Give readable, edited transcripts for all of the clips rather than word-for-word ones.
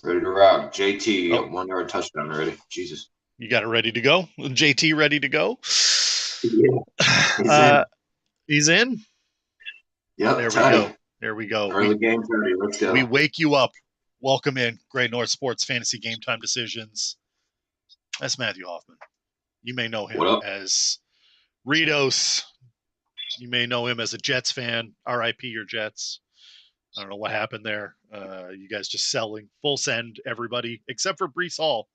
Ready to rock. JT, Oh, 1 yard touchdown already. Jesus. you got it ready to go? JT ready to go? Yeah, he's Uh, in. he's in. Yep, There we Teddy. go. There we go. Early We game Teddy. Let's we go. wake you up. Welcome in, Great North Sports Fantasy Game Time Decisions. That's Matthew Hoffman. You may know What him up? as Ritos. You may know him as a Jets fan. R.I.P. your Jets. I don't know what happened there. You guys just selling full send everybody except for Brees Hall.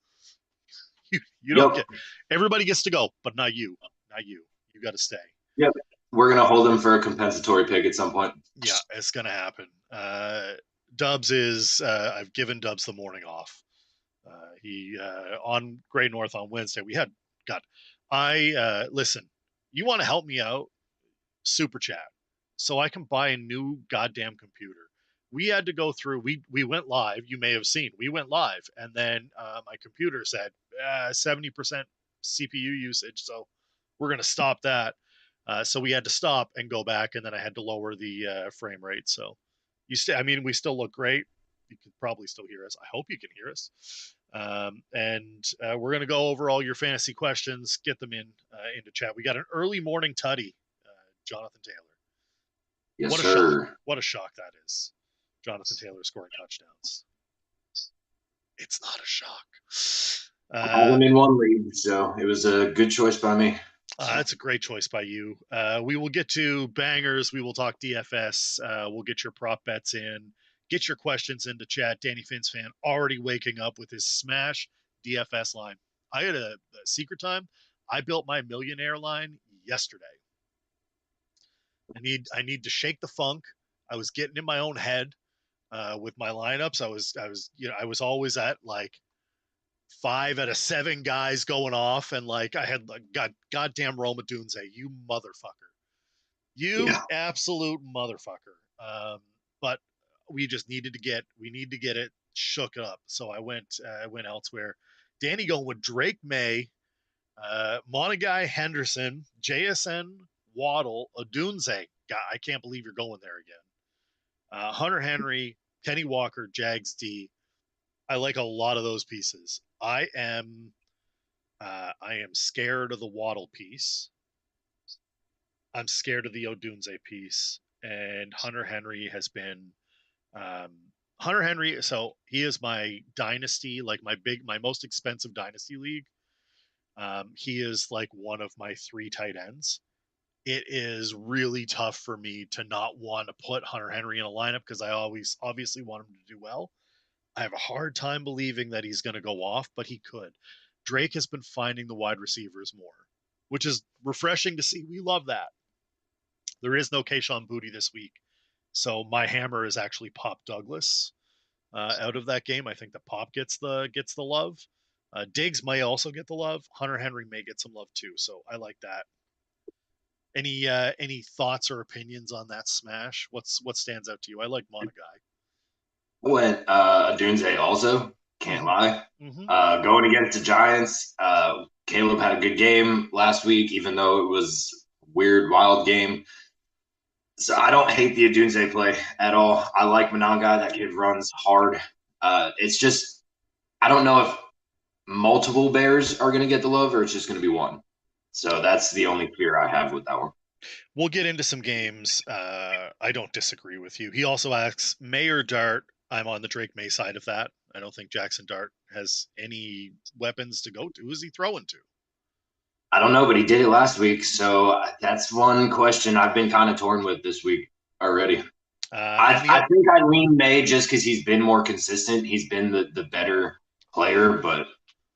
You don't Yep. get. Everybody gets to go, but not you. Not you. You got to stay. Yep. We're gonna hold him for a compensatory pick at some point. Yeah, it's gonna happen. Dubs is I've given Dubs the morning off. He on Great North on Wednesday. We had God. I listen. You want to help me out? Super chat, so I can buy a new goddamn computer. We had to go through. We went live. You may have seen. We went live, and then my computer said 70% CPU usage. So we're gonna stop that. So we had to stop and go back, and then I had to lower the frame rate. So I mean, we still look great. You can probably still hear us. I hope you can hear us. And we're going to go over all your fantasy questions, get them into chat. We got an early morning tutty, Jonathan Taylor. Yes, What a shock! sir. What a shock that is. Jonathan Taylor scoring touchdowns. It's not a shock. I have Uh, him in one league, so it was a good choice by me. So that's a great choice by you. We will get to bangers. We will talk DFS. We'll get your prop bets in. Get your questions into chat. Danny Fins fan already waking up with his smash DFS line. I had a secret time. I built my millionaire line yesterday. I need to shake the funk. I was getting in my own head with my lineups. I was always at like 5 out of 7 guys going off, and like I had like goddamn Roma Dunze, you motherfucker, you yeah. absolute motherfucker. But we need to get it shook up. So I went elsewhere. Danny going with Drake May, Monagai Henderson, JSN Waddle, Adunze. God, I can't believe you're going there again. Hunter Henry, Kenny Walker, Jags D. I like a lot of those pieces. I am scared of the Waddle piece. I'm scared of the Odunze piece, and Hunter Henry has been Hunter Henry. So he is my dynasty, like my most expensive dynasty league. He is like one of my 3 tight ends. It is really tough for me to not want to put Hunter Henry in a lineup because I always obviously want him to do well. I have a hard time believing that he's going to go off, but he could. Drake has been finding the wide receivers more, which is refreshing to see. We love that. There is no Kayshawn Booty this week, so my hammer is actually Pop Douglas out of that game. I think that Pop gets the love. Diggs may also get the love. Hunter Henry may get some love too. So I like that. Any thoughts or opinions on that smash? What stands out to you? I like Monagai. I went Dunze also. Can't Mm-hmm. lie. Mm-hmm. Going against the Giants, Caleb had a good game last week, even though it was a weird, wild game. So I don't hate the Adunze play at all. I like Monangai. That kid runs hard. It's just I don't know if multiple Bears are going to get the love or it's just going to be one. So that's the only fear I have with that one. We'll get into some games. I don't disagree with you. He also asks Mayor Dart. I'm on the Drake May side of that. I don't think Jackson Dart has any weapons to go to. Who's he throwing to? I don't know, but he did it last week. So that's one question I've been kind of torn with this week already. And I think I lean May just because he's been more consistent. He's been the better player, but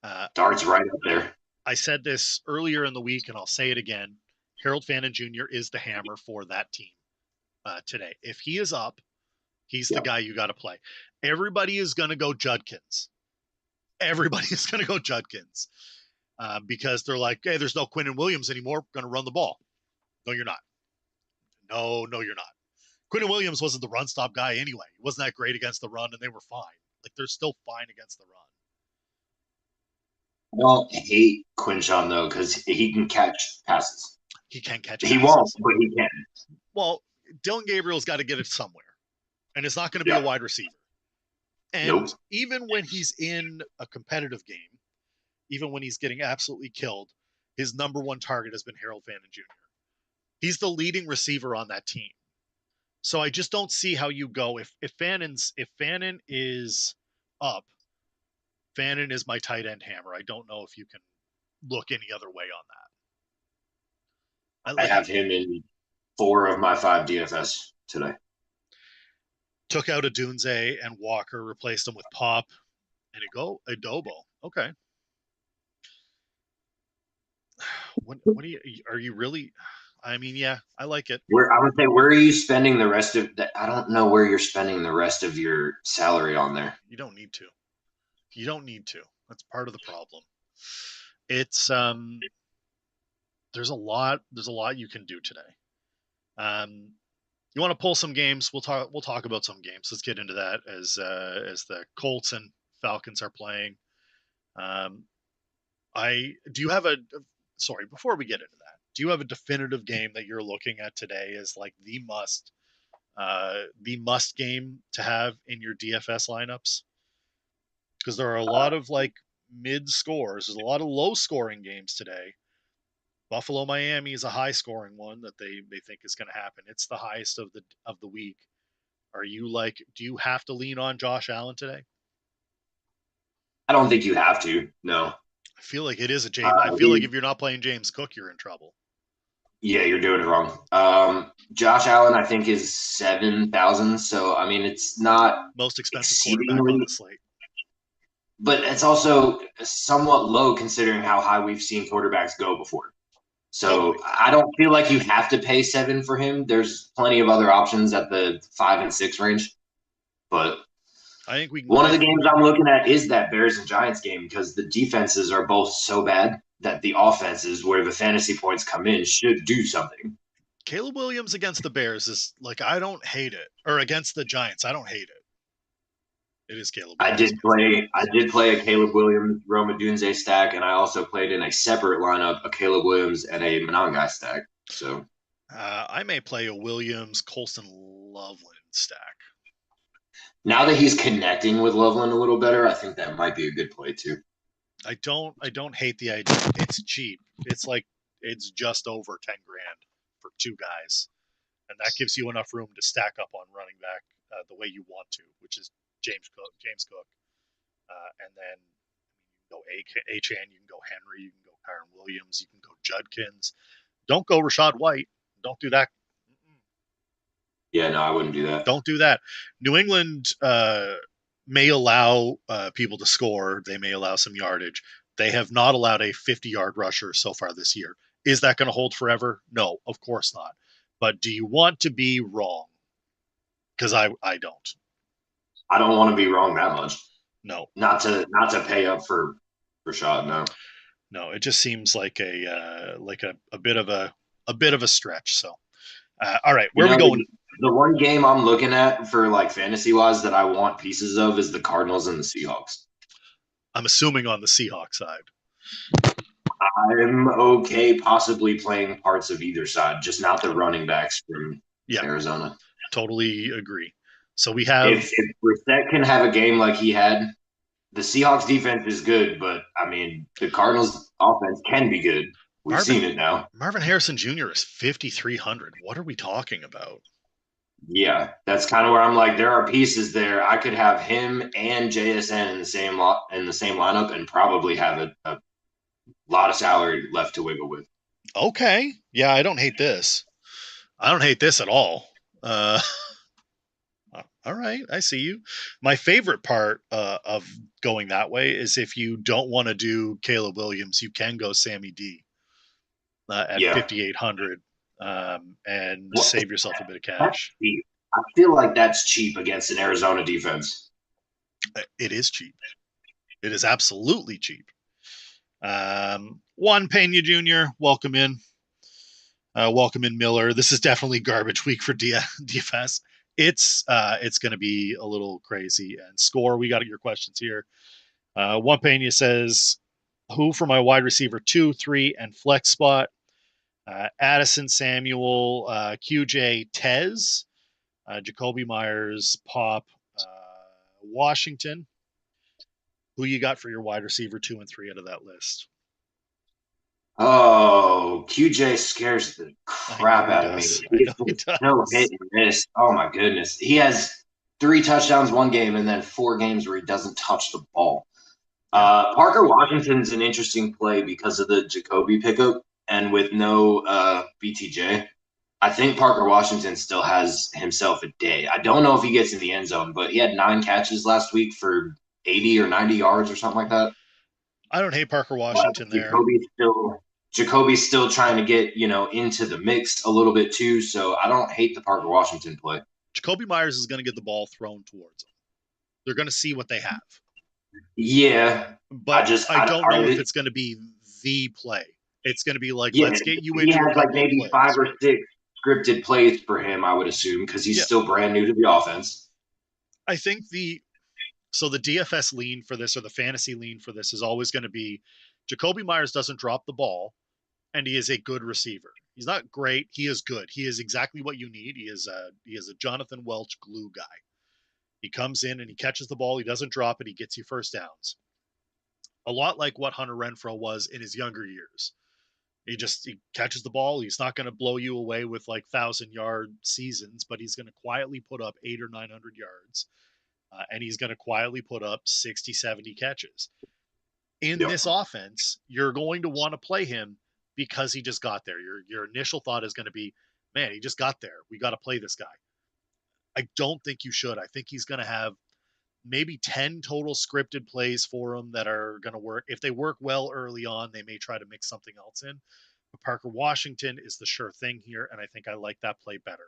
uh, Dart's right up there. I said this earlier in the week, and I'll say it again. Harold Fannin Jr. is the hammer for that team today. If he is up, he's the Yep. guy you got to play. Everybody is going to go Judkins. Everybody is going to go Judkins because they're like, hey, there's no Quinn and Williams anymore. We're going to run the ball. No, you're not. No, you're not. Quinn Williams wasn't the run stop guy anyway. He wasn't that great against the run, and they were fine. Like they're still fine against the run. I don't hate Quinshawn though because he can catch passes. He can catch He won't, passes. but he can. Well, Dylan Gabriel's got to get it somewhere, and it's not going to be a Yeah. wide receiver. And Nope. even when he's in a competitive game, even when he's getting absolutely killed, his number one target has been Harold Fannin Jr. He's the leading receiver on that team. So I just don't see how you go if Fannin is up, Fannin is my tight end hammer. I don't know if you can look any other way on that. I Like I have him in 4 of my 5 DFS today. took out Adunze and Walker, replaced them with Pop and Adobo. Okay. What do you are you really? I mean, yeah, I like it. I would say, where are you spending the rest of that? I don't know where you're spending the rest of your salary on there. You don't need to. You don't need to. That's part of the problem. It's there's a lot you can do today. You want to pull some games? We'll talk about some games. Let's get into that as the Colts and Falcons are playing. I do you have a sorry, before we get into that, do you have a definitive game that you're looking at today as like the must game to have in your DFS lineups? Because there are a lot of like mid scores. There's a lot of low scoring games today. Buffalo Miami is a high scoring one that they think is going to happen. It's the highest of the week. Are you like, do you have to lean on Josh Allen today? I don't think you have to. No. I feel like it is a James. I feel like if you're not playing James Cook, you're in trouble. Yeah, you're doing it wrong. Josh Allen, I think, is 7,000. So I mean, it's not Most expensive quarterback on exceedingly, the slate. but it's also somewhat low considering how high we've seen quarterbacks go before. Totally. So I don't feel like you have to pay 7 for him. There's plenty of other options at the 5 and 6 range. But I think we can. one of the games I'm looking at is that Bears and Giants game because the defenses are both so bad that the offenses, where the fantasy points come in, should do something. Caleb Williams against the Bears is like, I don't hate it, or against the Giants, I don't hate it. It is Caleb Williams against the I Bears. did play a Caleb Williams Rome Odunze stack, and I also played in a separate lineup a Caleb Williams and a Monangai stack. So I may play a Williams Colston Loveland stack. now that he's connecting with Loveland a little better, I think that might be a good play too. I don't hate the idea. It's cheap. It's like it's just over 10 grand for two guys, and that gives you enough room to stack up on running back the way you want to, which is James Cook, and then you can go Achan, you can go Henry, you can go Kyron Williams, you can go Judkins. Don't go Rashad White. Don't do that. Yeah, no, I wouldn't do that. Don't do that. New England may allow people to score. They may allow some yardage. They have not allowed a 50-yard rusher so far this year. Is that going to hold forever? No, of course not. But do you want to be wrong? Because I don't. I don't want to be wrong that much. No. Not to pay up for Rashad. No. No, it just seems like a bit of a stretch. So, all right, where are we going? The one game I'm looking at for like fantasy wise that I want pieces of is the Cardinals and the Seahawks. I'm assuming on the Seahawks side. I'm okay possibly playing parts of either side, just not the running backs from Arizona. Totally agree. So we have if Brissett can have a game like he had, the Seahawks defense is good, but I mean the Cardinals offense can be good. We've seen it now. Marvin Harrison Jr. is 5,300. What are we talking about? Yeah, that's kind of where I'm like, there are pieces there. I could have him and JSN in the same lineup and probably have a lot of salary left to wiggle with. Okay, yeah, I don't hate this. I don't hate this at all. All right, I see you. My favorite part of going that way is if you don't want to do Caleb Williams, you can go Sammy D at 5,800 and save yourself a bit of cash. I feel like that's cheap against an Arizona defense. It is cheap. It is absolutely cheap. Juan Pena Jr., welcome in. Welcome in, Miller. This is definitely garbage week for DFS. It's going to be a little crazy. And score, we got your questions here. Juan Pena says, who for my wide receiver 2, 3, and flex spot? Addison Samuel, QJ Tez, Jacoby Myers, Pop, Washington. Who you got for your wide receiver 2 and 3 out of that list? Oh, QJ scares the I know crap he out of me. does. I He's know he just so hit does. and miss. Oh my goodness. He has 3 touchdowns one game and then 4 games where he doesn't touch the ball. Yeah. Parker Washington's an interesting play because of the Jacoby pickup and with no BTJ. I think Parker Washington still has himself a day. I don't know if he gets in the end zone, but he had 9 catches last week for 80 or 90 yards or something like that. I don't hate Parker But Washington there. Jacoby's still trying to get into the mix a little bit too. So I don't hate the Parker Washington play. Jacoby Myers is going to get the ball thrown towards him. They're going to see what they have. Yeah, But I don't know if I it's going to be the play. It's going to be like, yeah, let's get you he into a has like couple of maybe five plays. or six scripted plays for him. I would assume because he's Yeah. still brand new to the offense. I think the DFS lean for this or the fantasy lean for this is always going to be Jacoby Myers doesn't drop the ball and he is a good receiver. He's not great. He is good. He is exactly what you need. He is a Jonathan Welch glue guy. He comes in and he catches the ball. He doesn't drop it. He gets you first downs. A lot like what Hunter Renfrow was in his younger years. He catches the ball. He's not going to blow you away with like 1,000-yard seasons, but he's going to quietly put up 800 or 900 yards. And he's going to quietly put up 60, 70 catches. In Yep. this offense, you're going to want to play him because he just got there. Your initial thought is going to be, man, he just got there. We got to play this guy. I don't think you should. I think he's going to have maybe 10 total scripted plays for him that are going to work. If they work well early on, they may try to mix something else in. But Parker Washington is the sure thing here, and I think I like that play better.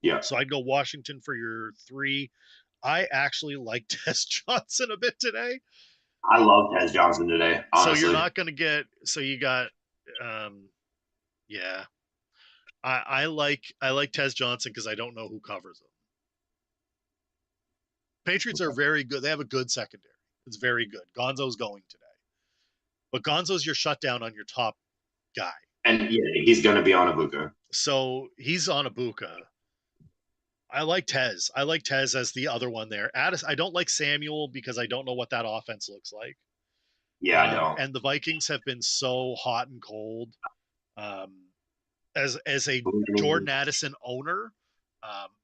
Yeah. So I'd go Washington for your 3. I actually like Tess Johnson a bit today. I love Tez Johnson today, So you're honestly. not going to get. So you got, yeah. I like Tez Johnson because I don't know who covers him. Patriots are very good. They have a good secondary. It's very good. Gonzo's going today, but Gonzo's your shutdown on your top guy. And yeah, he's going to be on Ibuka. So he's on Ibuka. I like Tez. I like Tez as the other one there. Addis, I don't like Samuel because I don't know what that offense looks like. Yeah, I don't. And the Vikings have been so hot and cold. As a Jordan Addison owner,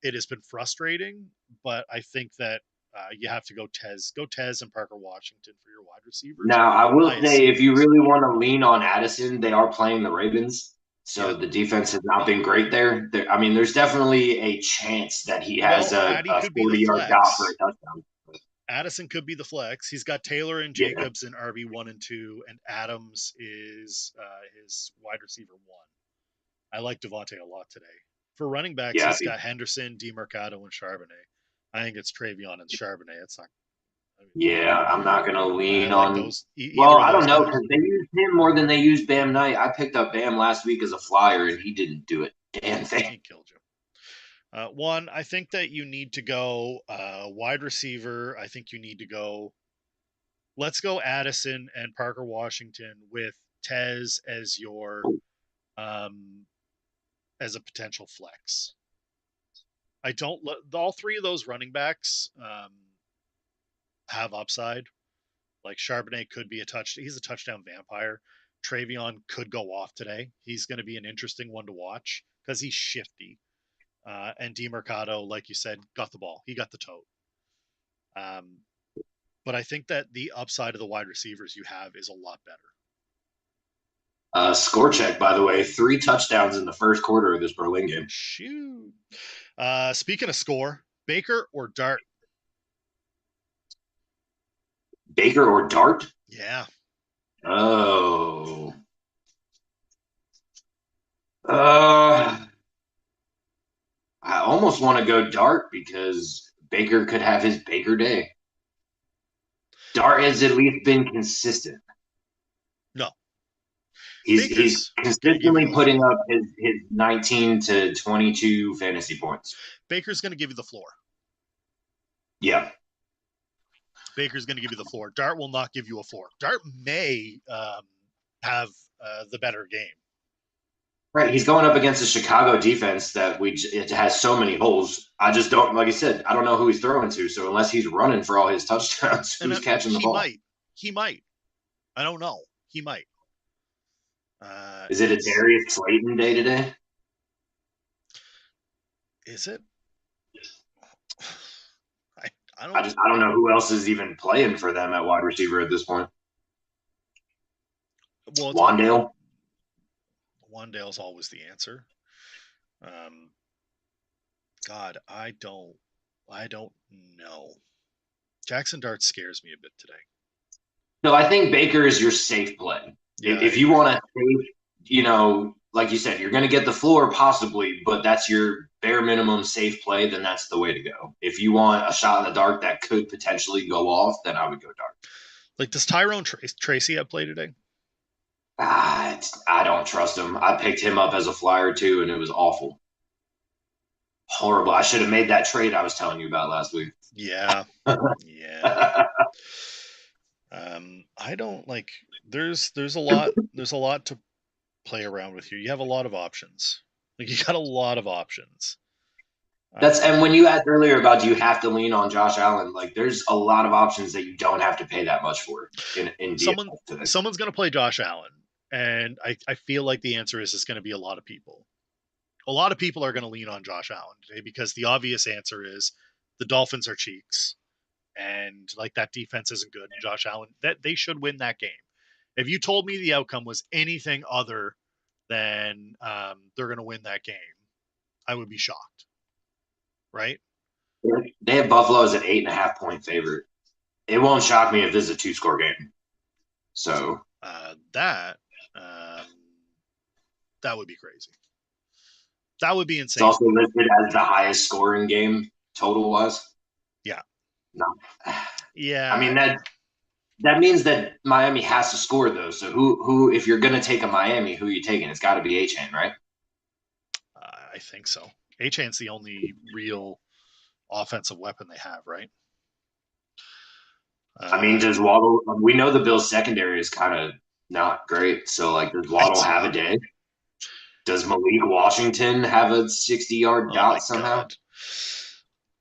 it has been frustrating. But I think that you have to go Tez and Parker Washington for your wide receivers. Now, I will Highest say, if you ceilings. really want to lean on Addison, they are playing the Ravens. So Yeah. the defense has not been great there. I mean, there's definitely a chance that he has Well, a, Addy a could be the 40-yard dot for a flex. touchdown. Addison could be the flex. He's got Taylor and Yeah, Jacobs in RB1 and 2, and Adams is his wide receiver 1. I like Devontae a lot today. For running backs, yeah, he's got Henderson, DeMercado, and Charbonnet. I think it's Travion and Charbonnet. It's not. I mean, yeah. I'm not going to I lean like on. those. Well, Either of I don't those know guys. because they used him more than they used Bam Knight. I picked up Bam last week as a flyer, and he didn't do a damn thing. He killed you. One, I think that you need to go wide receiver. I think you need to go. Let's go Addison and Parker Washington with Tez as your um, as a potential flex. I don't. All 3 of those running backs have upside. Like Charbonnet could be he's a touchdown vampire. Travion could go off today. He's going to be an interesting one to watch because he's shifty. And DeMercado, like you said, got the ball. He got the tote. But I think that the upside of the wide receivers you have is a lot better. Score check, by the way, 3 touchdowns in the first quarter of this Berlin game. Shoot. Speaking of score, Baker or Dart? Baker or Dart? Yeah. Oh. I almost want to go Dart because Baker could have his Baker day. Dart has at least been consistent. No. He's going to give you consistently the putting floor. up his 19 to 22 fantasy points. Baker's going to give you the floor. Yeah. Baker's going to give you the floor. Dart will not give you a floor. Dart may have the better game. Right, he's going up against a Chicago defense that it has so many holes. I just don't, like I said, I don't know who he's throwing to. So unless he's running for all his touchdowns, And who's catching the he ball? might, he might. I don't know. He might. Is it a It's Darius Slayton day today? is it? I I I don't. just I don't know who else is even playing for them at wide receiver at this point. Well, it's Wandale. Wandale's always the answer. Um, God, I don't know. Jackson Dart scares me a bit today. No, I think Baker is your safe play. Yeah, I If you agree. want to, like you said, you're going to get the floor possibly, but that's your bare minimum safe play. Then that's the way to go. If you want a shot in the dark that could potentially go off, then I would go dark. Like, does Tyrone Tracy have play today? I don't trust him. I picked him up as a flyer too, and it was awful, horrible. I should have made that trade I was telling you about last week. Yeah, yeah. I don't like. There's a lot to play around with here. You have a lot of options. Like, you got a lot of options. That's and Um, when you asked earlier about do you have to lean on Josh Allen, like there's a lot of options that you don't have to pay that much for in someone DFS today. someone's going to play Josh Allen, and I feel like the answer is it's going to be a lot of people. A lot of people are going to lean on Josh Allen today because the obvious answer is the Dolphins are cheeks, and like that defense isn't good. And Josh Allen, that they should win that game. If you told me the outcome was anything other than they're going to win that game, I would be shocked. Right? They have Buffalo as an 8.5 point favorite. It won't shock me if this is a 2 score game. So That um, that would be crazy. That would be it's insane. also listed as the highest scoring game total wise. Yeah, No, I yeah. mean that means that Miami has to score though. So who if you're gonna take a Miami, who are you taking? It's got to be A Chain, right? I think so. Achan's the only real offensive weapon they have, right? I mean, Uh, does Waddle? We know the Bills secondary is kind of not great. So like, does Waddle it's have a not. day? Does Malik Washington have a 60-yard Oh my dot somehow? god!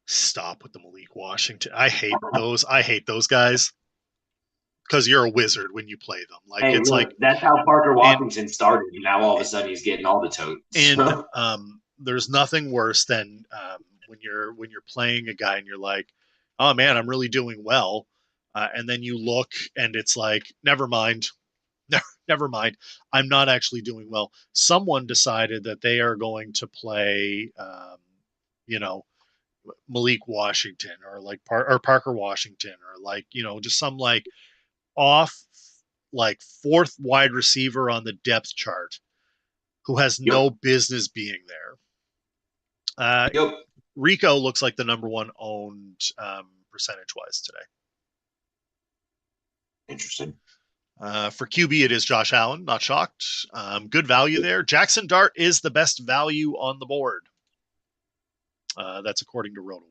Stop with the Malik Washington. I hate those. I hate those guys because you're a wizard when you play them. Like, Hey, it's like look, that's how Parker in Washington started. And now all of a sudden he's getting all the totes. in there's nothing worse than when you're playing a guy and you're like, oh man, I'm really doing well, and then you look and it's like, never mind, never mind, I'm not actually doing well. Someone decided that they are going to play, you know, Malik Washington or like or Parker Washington or like, just some like off like fourth wide receiver on the depth chart who has Yep. no business being there. Uh, Yep. Rico looks like the number one owned percentage wise today. Interesting. For QB, it is Josh Allen. Not shocked. Good value there. Jackson Dart is the best value on the board. That's according to RotoWire.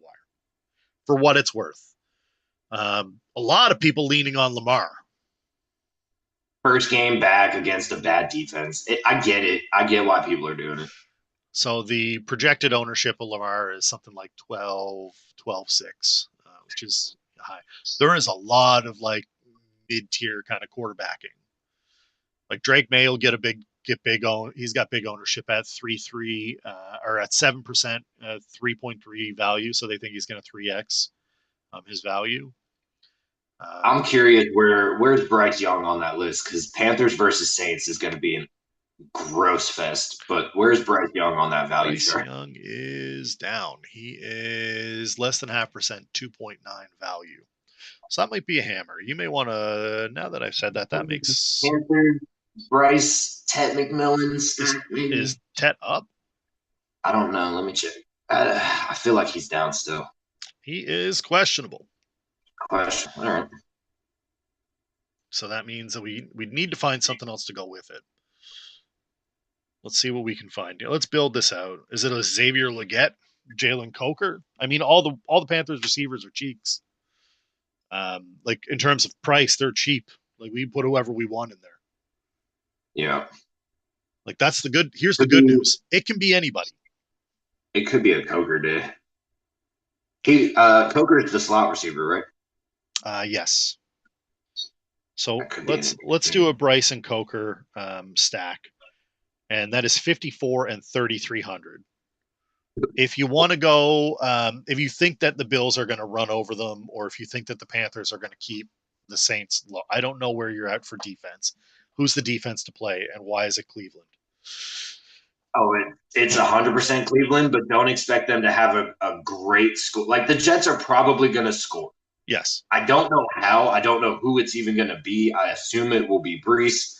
For what it's worth, a lot of people leaning on Lamar. First game back against a bad defense. I get it. I get why people are doing it. So the projected ownership of Lamar is something like 12.6, which is high. There is a lot of like mid-tier kind of quarterbacking. Like Drake May will get big own. He's got big ownership at 3.3 or at 7%, 3.3 value. So they think he's going to 3x his value. I'm curious where's Bryce Young on that list because Panthers versus Saints is going to be a gross fest. But where's Bryce Young on that value Bryce chart? Young is down. He is less than 0.5%, 2.9 value. So that might be a hammer. You may want to. Now that I've said that, that makes Panthers, Bryce, Ted McMillan, maybe. is Tet up. I don't know. Let me check. I feel like he's down still. He is questionable. Question. All right. So that means that we need to find something else to go with it. Let's see what we can find. Let's build this out. Is it a Xavier Legette, Jalen Coker? I mean, all the Panthers receivers are cheeks. Like in terms of price, they're cheap. Like we put whoever we want in there. Yeah. Like that's the good. Here's the Could good be, news. It can be anybody. it could be a Coker day. Coker's the slot receiver, right? Yes. So That could be an let's do interesting. a Bryson Coker stack, and that is 54 and 3,300. If you want to go, if you think that the Bills are going to run over them, or if you think that the Panthers are going to keep the Saints low, I don't know where you're at for defense. Who's the defense to play, and why is it Cleveland? Oh, it's 100% Cleveland, but don't expect them to have a great score. Like the Jets are probably going to score. Yes. I don't know how. I don't know who it's even going to be. I assume it will be Brees,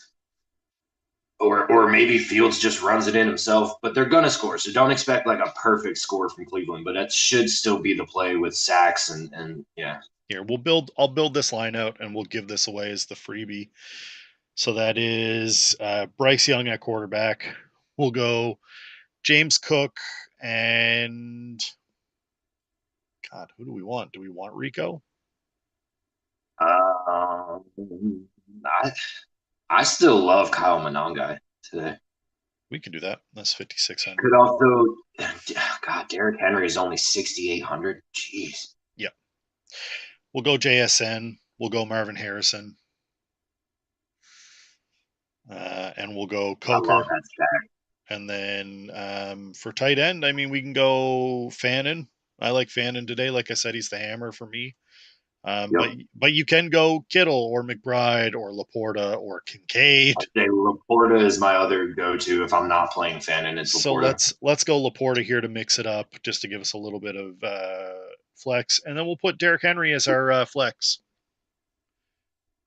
or maybe Fields just runs it in himself. But they're going to score, so don't expect like a perfect score from Cleveland. But that should still be the play with sacks and yeah. Here I'll build this line out, and we'll give this away as the freebie. So that is Bryce Young at quarterback. We'll go James Cook and God. Who do we want? Do we want Rico? Um, I I still love Kyle Monangai today. We can do that. That's 5,600. Could also, God, Derrick Henry is only 6,800. Jeez. Yeah. We'll go JSN. We'll go Marvin Harrison. And we'll go I love Coker. that stack. And then for tight end, I mean, we can go Fannin. I like Fannin today. Like I said, he's the hammer for me. But Yep. but you can go Kittle or McBride or Laporta or Kincaid. I'd say Laporta is my other go-to if I'm not playing Fannin. It's So Laporta. let's go Laporta here to mix it up, just to give us a little bit of flex, and then we'll put Derrick Henry as our flex.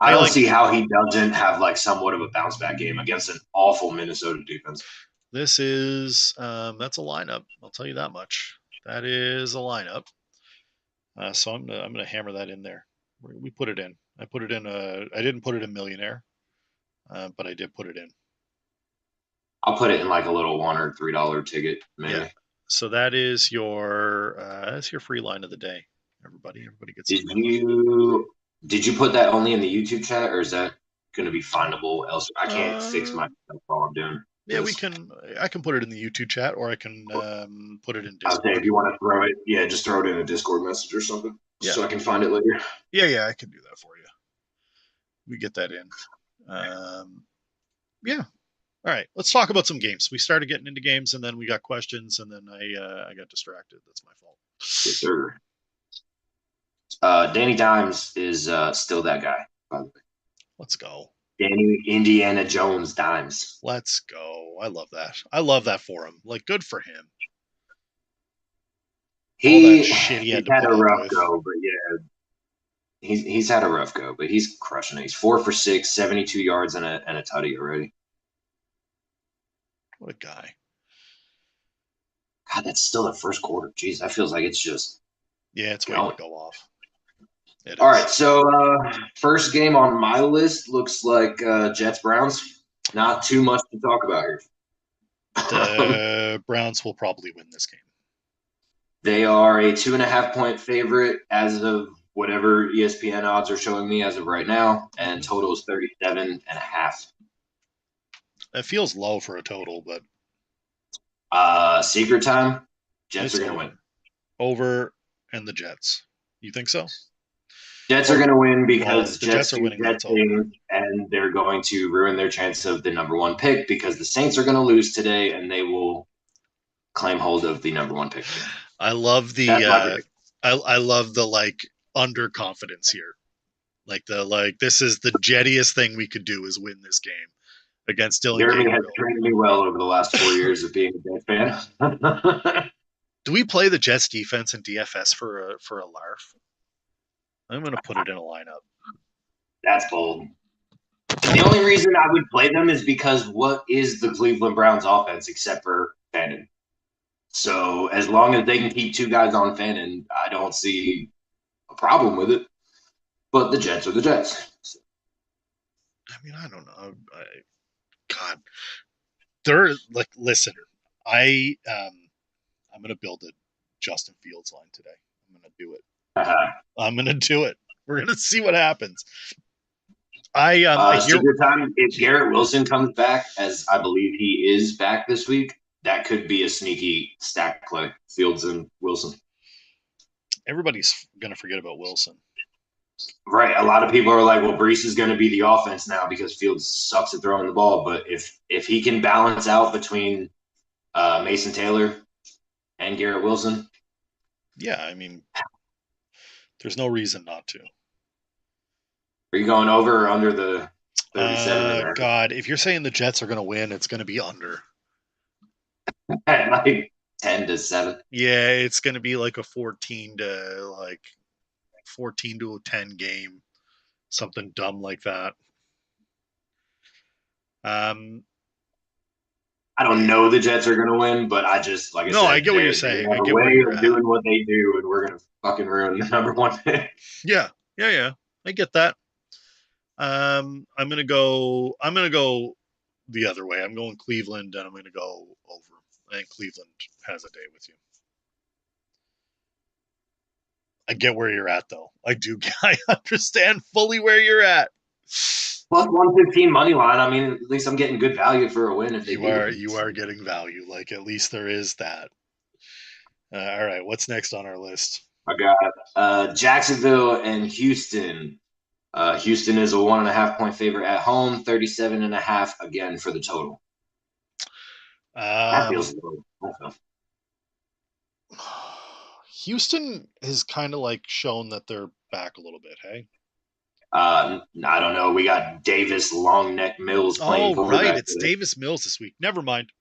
I Hey, don't like see how he doesn't have like somewhat of a bounce back game against an awful Minnesota defense. this is that's a lineup. I'll tell you that much. That is a lineup. So I'm gonna hammer that in there. We put it in. I put it in. I didn't put it in millionaire, but I did put it in. I'll put it in like a little $1 or $3 ticket, Yeah. maybe. So that's your free line of the day. Everybody gets a Did free line. you put that only in the YouTube chat, or is that going to be findable elsewhere? I can't fix Uh, my stuff while I'm doing yeah, we this. can. I can put it in the YouTube chat, or I can put it in I would say if Discord. you want to throw it, yeah, just throw it in a Discord message or something, Yeah, so I can find it later. yeah, I can do that for you. We get that in. Yeah. All right. Let's talk about some games. We started getting into games, and then we got questions, and then I got distracted. That's my fault. Yes, sir. Danny Dimes is still that guy, by the way. Let's go. Danny Indiana Jones Dimes. Let's go. I love that. I love that for him. Like, good for him. All that He shit he he's had to had put a up rough with. go, but yeah, he's had a rough go, but he's crushing it. He's 4 for 6, 72 yards and a tutty already. What a guy. God, that's still the first quarter. Jeez, that feels like it's just Yeah, it's waiting to going. go off. It All is. right, so first game on my list looks like Jets Browns. Not too much to talk about here. The Browns will probably win this game. They are a 2.5 point favorite as of whatever ESPN odds are showing me as of right now, and Mm-hmm. total is 37.5. It feels low for a total, but Secret time, Jets it's are going to win. over and the Jets. You think so? Jets are Or going to win well, because the Jets Jets are do winning, then Jet it's over. things, and they're going to ruin their chance of the number one pick because the Saints are going to lose today, and they will claim hold of the number one pick again. I love That's my prediction. I love the like underconfidence here. Like this is the jettiest thing we could do is win this game against Dylan Jeremy has Gabriel. trained me well over the last 4 years of being a Jets fan. Do we play the Jets defense in DFS for a larf? I'm gonna put it in a lineup. That's bold. The only reason I would play them is because what is the Cleveland Browns offense except for Fannin? So as long as they can keep two guys on Fannin, I don't see a problem with it. But the Jets are the Jets. I mean, I don't know. God, they're like, listen, I I'm gonna build a Justin Fields line today. I'm gonna do it. I'm gonna do it. We're gonna see what happens. Here. Secret time. If Garrett Wilson comes back, as I believe he is back this week, that could be a sneaky stack play. Fields and Wilson. Everybody's gonna forget about Wilson. Right. A lot of people are like, well, Brees is going to be the offense now because Fields sucks at throwing the ball. But if he can balance out between Mason Taylor and Garrett Wilson, Yeah, I mean, there's no reason not to. are you going over or under the 37 and a half? God, if you're saying the Jets are gonna win, it's gonna be under. At like 10-7. Yeah, it's gonna be like a 14 to a 10 game, something dumb like that. I don't know the Jets are going to win, but I just, like I No, I said, get what you're they saying. have I a get where way you're of at. doing what they do, and we're going to fucking ruin the number one pick. Yeah. I get that. I'm gonna go the other way. I'm going Cleveland, and I'm gonna go over. I think Cleveland has a day with you. I get where you're at, though. I do. I understand fully where you're at. Plus 115 money line. I mean, at least I'm getting good value for a win if they do. You are getting value. Like at least there is that. All right, what's next on our list? I got Jacksonville and Houston. Houston is a 1.5 point favorite at home, 37.5 again for the total. That feels low. Also. Houston has kind of like shown that they're back a little bit. Hey. I don't know. We got Davis Long Neck Mills playing Oh, right. quarterback. It's today. Davis Mills this week. Never mind.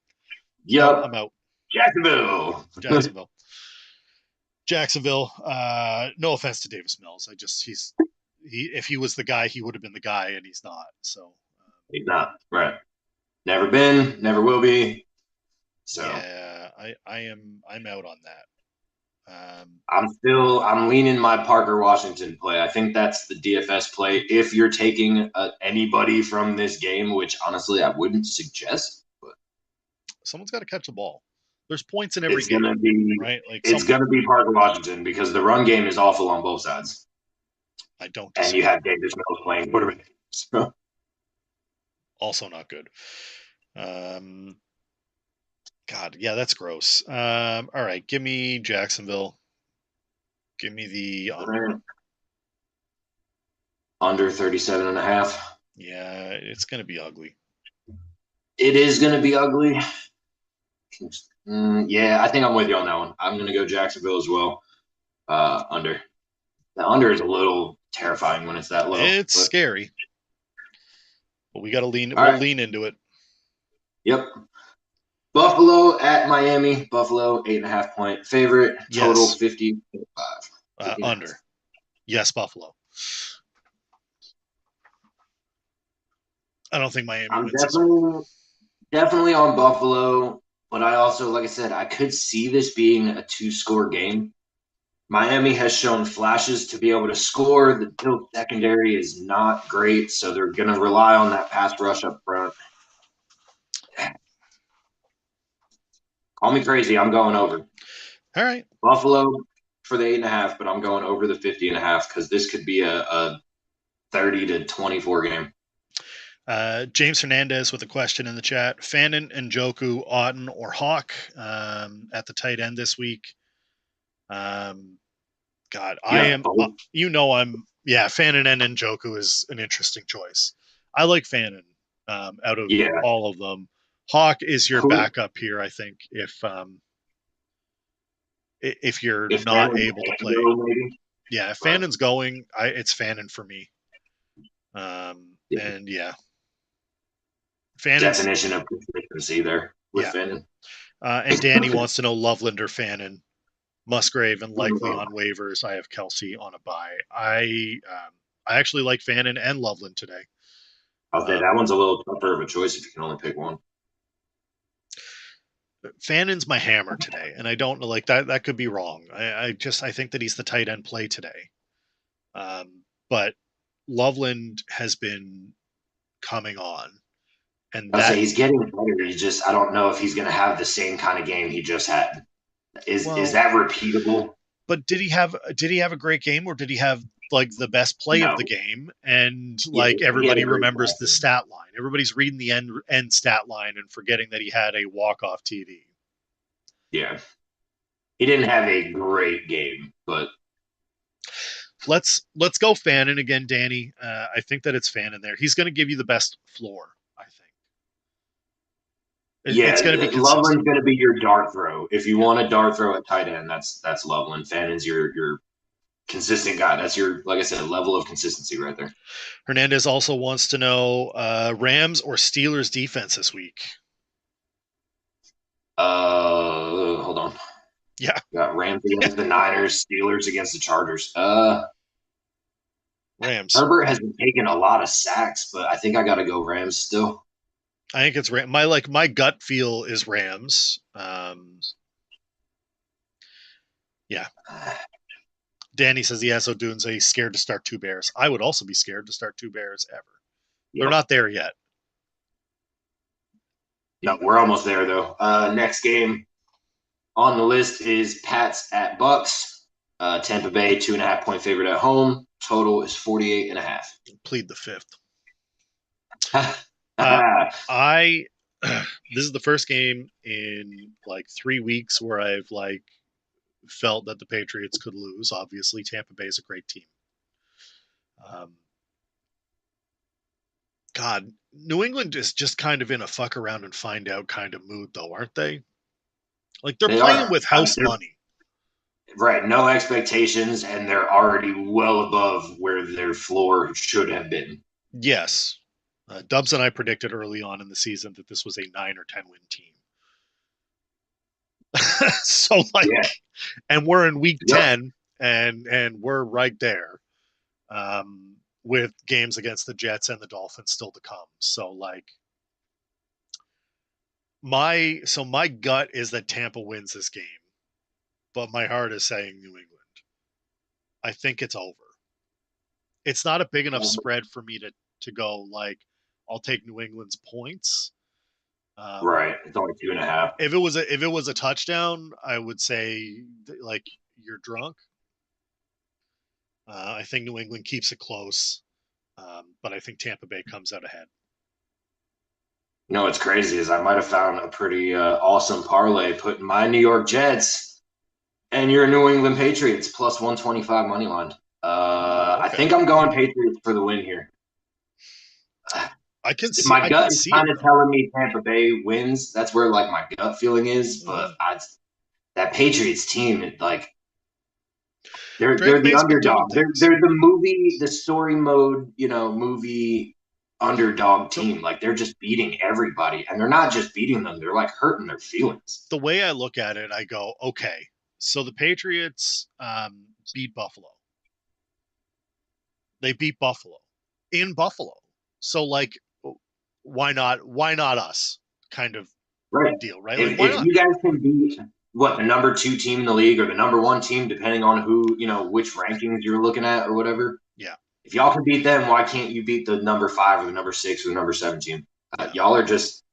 Yep. I'm out. Jacksonville. Jacksonville. No offense to Davis Mills. If he was the guy, he would have been the guy, and he's not. So he's not. Right. Never been, never will be. So yeah, I'm out on that. I'm leaning my Parker Washington play. I think that's the DFS play. If you're taking anybody from this game, which honestly I wouldn't suggest, but someone's got to catch the ball. There's points in every game, right? Like it's going to be Parker Washington because the run game is awful on both sides. I don't disagree. And you have Davis Mills playing quarterback. So. Also not good. God, yeah, that's gross. All right, give me Jacksonville. Give me the under. Under 37.5. Yeah, it's going to be ugly. It is going to be ugly. Yeah, I think I'm with you on that one. I'm going to go Jacksonville as well. Under. The under is a little terrifying when it's that low. It's scary. But we got to lean. We'll lean into it. Yep. Buffalo at Miami. Buffalo 8.5 point favorite. Total 50.5. Under. Yes, Buffalo. I don't think Miami I'm wins. Definitely on Buffalo, but I also, like I said, I could see this being a 2-score game. Miami has shown flashes to be able to score. The Bills secondary is not great, so they're going to rely on that pass rush up front. Call me crazy. I'm going over. All right. Buffalo for the 8.5, but I'm going over the 50.5 because this could be a 30-24 game. James Hernandez with a question in the chat. Fannin, Njoku, Otten, or Hawk at the tight end this week. God, I am. Fannin and Njoku is an interesting choice. I like Fannin out of all of them. Hawk is your backup here, I think. If you're not able to play, if Fannin's going, it's Fannin for me. And yeah. Fannon's definition of consistency there with Fannin. And Danny wants to know Loveland or Fannin. Musgrave and likely on waivers. I have Kelsey on a bye. I actually like Fannin and Loveland today. I'll say that one's a little tougher of a choice if you can only pick one. Fannin's my hammer today, and I don't know, like that could be wrong. I think that he's the tight end play today. But Loveland has been coming on. And he's getting better. I don't know if he's going to have the same kind of game he just had. Is that repeatable? But did he have a great game, or did he have like the best play of No. the game, and Yeah, like he had a everybody great remembers the game. stat line. Everybody's reading the end stat line and forgetting that he had a walk-off TD. Yeah. He didn't have a great game, but Let's go Fannin again, Danny. I think that it's Fannin there. He's going to give you the best floor. I think it's going to be yeah, consistent. Loveland's going to be your dart throw. If you want a dart throw at tight end, that's Loveland. Fannon's your consistent guy. That's your, like I said, level of consistency right there. Hernandez also wants to know Rams or Steelers defense this week. Hold on. Yeah, Got Rams against the Niners, Steelers against the Chargers. Rams. Herbert has been taking a lot of sacks, but I think I got to go Rams still. I think it's my gut feel is Rams. Yeah. Danny says yes. Odunze he's scared to start two Bears. I would also be scared to start two Bears ever. They're Yep. not there yet. No, we're almost there though. Next game on the list is Pats at Bucks. Tampa Bay 2.5 point favorite at home. Total is 48.5. Plead the fifth. uh, I this is the first game in like 3 weeks where I've like felt that the Patriots could lose. Obviously, Tampa Bay is a great team. God, New England is just kind of in a fuck around and find out kind of mood, though, aren't they? Like they're they playing are. with house money. Right, no expectations, and they're already well above where their floor should have been. Yes. Dubs and I predicted early on in the season that this was a 9 or 10 win team. So like, Yeah. and we're in week Yep. 10 and we're right there with games against the Jets and the Dolphins still to come. So like my gut is that Tampa wins this game, but my heart is saying New England. I think it's over. It's not a big enough spread for me to go like I'll take New England's points. Right. It's only 2.5. If it was a touchdown, I would say like you're drunk. I think New England keeps it close, but I think Tampa Bay comes out ahead. You know what's crazy is I might have found a pretty awesome parlay putting my New York Jets and your New England Patriots plus 125 money line. Okay. I think I'm going Patriots for the win here. I can My gut is see kind it, of telling me Tampa Bay wins. That's where like my gut feeling is, but that Patriots team, like they're the May's been doing underdog. things. They're the story mode, movie underdog team. Like they're just beating everybody, and they're not just beating them; they're like hurting their feelings. The way I look at it, I go, okay, so the Patriots beat Buffalo. They beat Buffalo in Buffalo. So like, why not? Why not us? Kind of Right. deal, right? Like, why If not? you guys can beat what the number 2 team in the league or the number 1 team, depending on who which rankings you're looking at or whatever. Yeah. If y'all can beat them, why can't you beat the number 5 or the number 6 or the number 7 team? Y'all are just.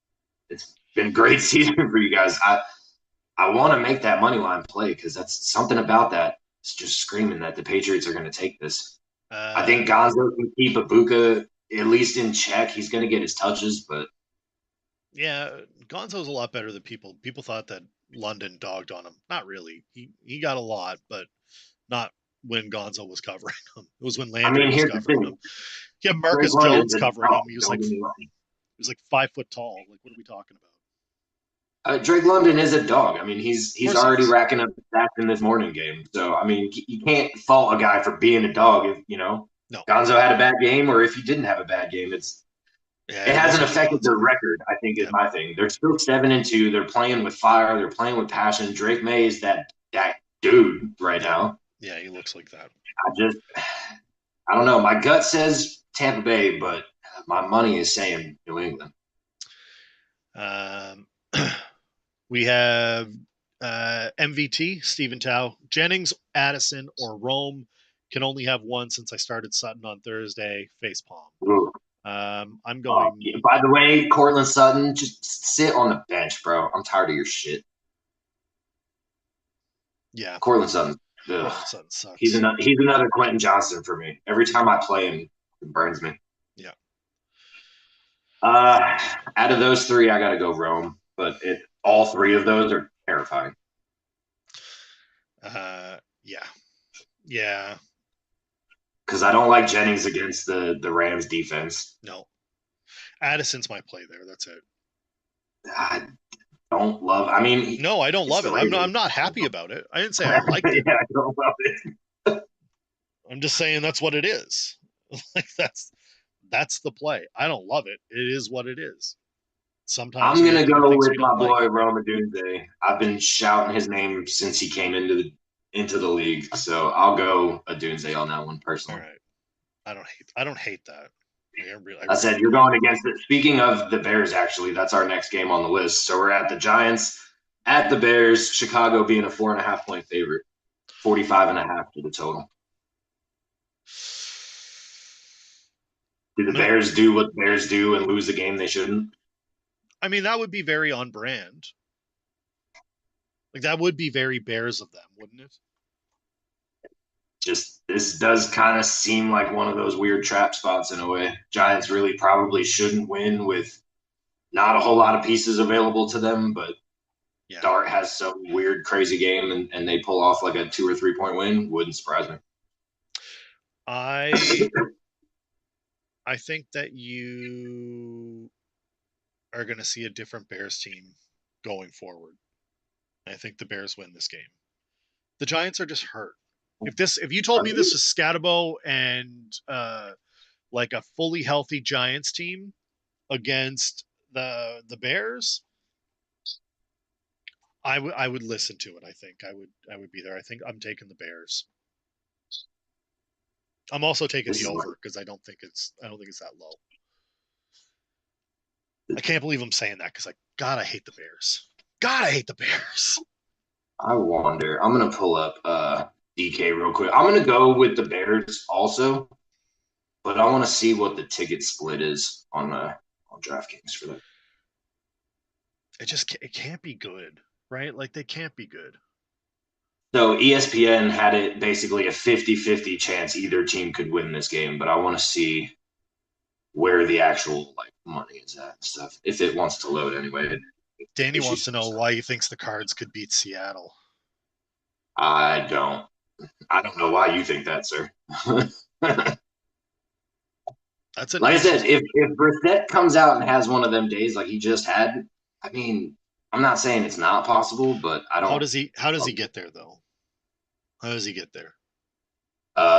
It's been a great season for you guys. I want to make that money line play because that's something about that. It's just screaming that the Patriots are going to take this. I think Gonzo can keep Ibuka at least in check. He's going to get his touches, but yeah, Gonzo's a lot better than people. People thought that London dogged on him. Not really. He got a lot, but not when Gonzo was covering him. It was when Landry was here's the covering thing. him. He had Drake Marcus London's Jones a covering him. dog. Don't get me wrong. He was like 5 foot tall. Like, what are we talking about? Drake London is a dog. He's already He racking up stats in this morning game. So you can't fault a guy for being a dog. If No. Gonzo had a bad game, or if he didn't have a bad game, it hasn't affected their record. I think is my thing. They're still 7-2. They're playing with fire. They're playing with passion. Drake May is that dude right now. Yeah, he looks like that. I don't know. My gut says Tampa Bay, but my money is saying New England. We have MVT, Stephen Tao, Jennings, Addison, or Rome. Can only have one since I started Sutton on Thursday. Face palm. Ooh. I'm going. By the way, Cortland Sutton, just sit on the bench, bro. I'm tired of your shit. Yeah. Cortland Sutton. Ugh. Cortland Sutton He's sucks. another Quentin Johnson for me. Every time I play him, it burns me. Yeah. Out of those three, I got to go Rome, but all three of those are terrifying. Yeah. Yeah. Because I don't like Jennings against the Rams defense. No. Addison's my play there. That's it. I don't love. I mean, No, I don't it's love the it. I'm Ravens. not happy about it. I didn't say I liked it. Yeah, I don't love it. I'm just saying that's what it is. Like that's the play. I don't love it. It is what it is. Sometimes I'm you gonna get good go things with you my don't like. boy Rome Odunze. I've been shouting his name since he came into the league, so I'll go Odunze on that one All personally. right. I don't hate that. I I really said you're don't. going against it. Speaking of the Bears, actually, that's our next game on the list. So we're at the Giants, at the Bears, Chicago being a 4.5 point favorite, 45.5 to the total. Do the No, Bears do what Bears do and lose a game they shouldn't? I mean that would be very on brand. Like that would be very Bears of them, wouldn't it? Just this does kind of seem like one of those weird trap spots in a way. Giants really probably shouldn't win with not a whole lot of pieces available to them, but Yeah. Dart has some weird, crazy game and they pull off like a 2 or 3 point win. Wouldn't surprise me. I I think that you are going to see a different Bears team going forward. I think the Bears win this game. The Giants are just hurt. If you told me this was Scatabo and like a fully healthy Giants team against the Bears, I would listen to it. I think I would be there. I think I'm taking the Bears. I'm also taking This the is like over because I don't think it's that low. I can't believe I'm saying that because God, I hate the Bears. God, I hate the Bears. I wonder. I'm gonna pull up DK real quick. I'm gonna go with the Bears also, but I want to see what the ticket split is on DraftKings for that. It can't be good, right? Like they can't be good. So ESPN had it basically a 50-50 chance either team could win this game, but I want to see where the actual like money is at and stuff. If it wants to load anyway. Danny wants Issues. to know why he thinks the Cards could beat Seattle. I don't. I don't know why you think that, sir. Like That's an I said, interesting. if Brissett comes out and has one of them days like he just had, I mean, I'm not saying it's not possible, but I don't. How does he get there though? How does he get there?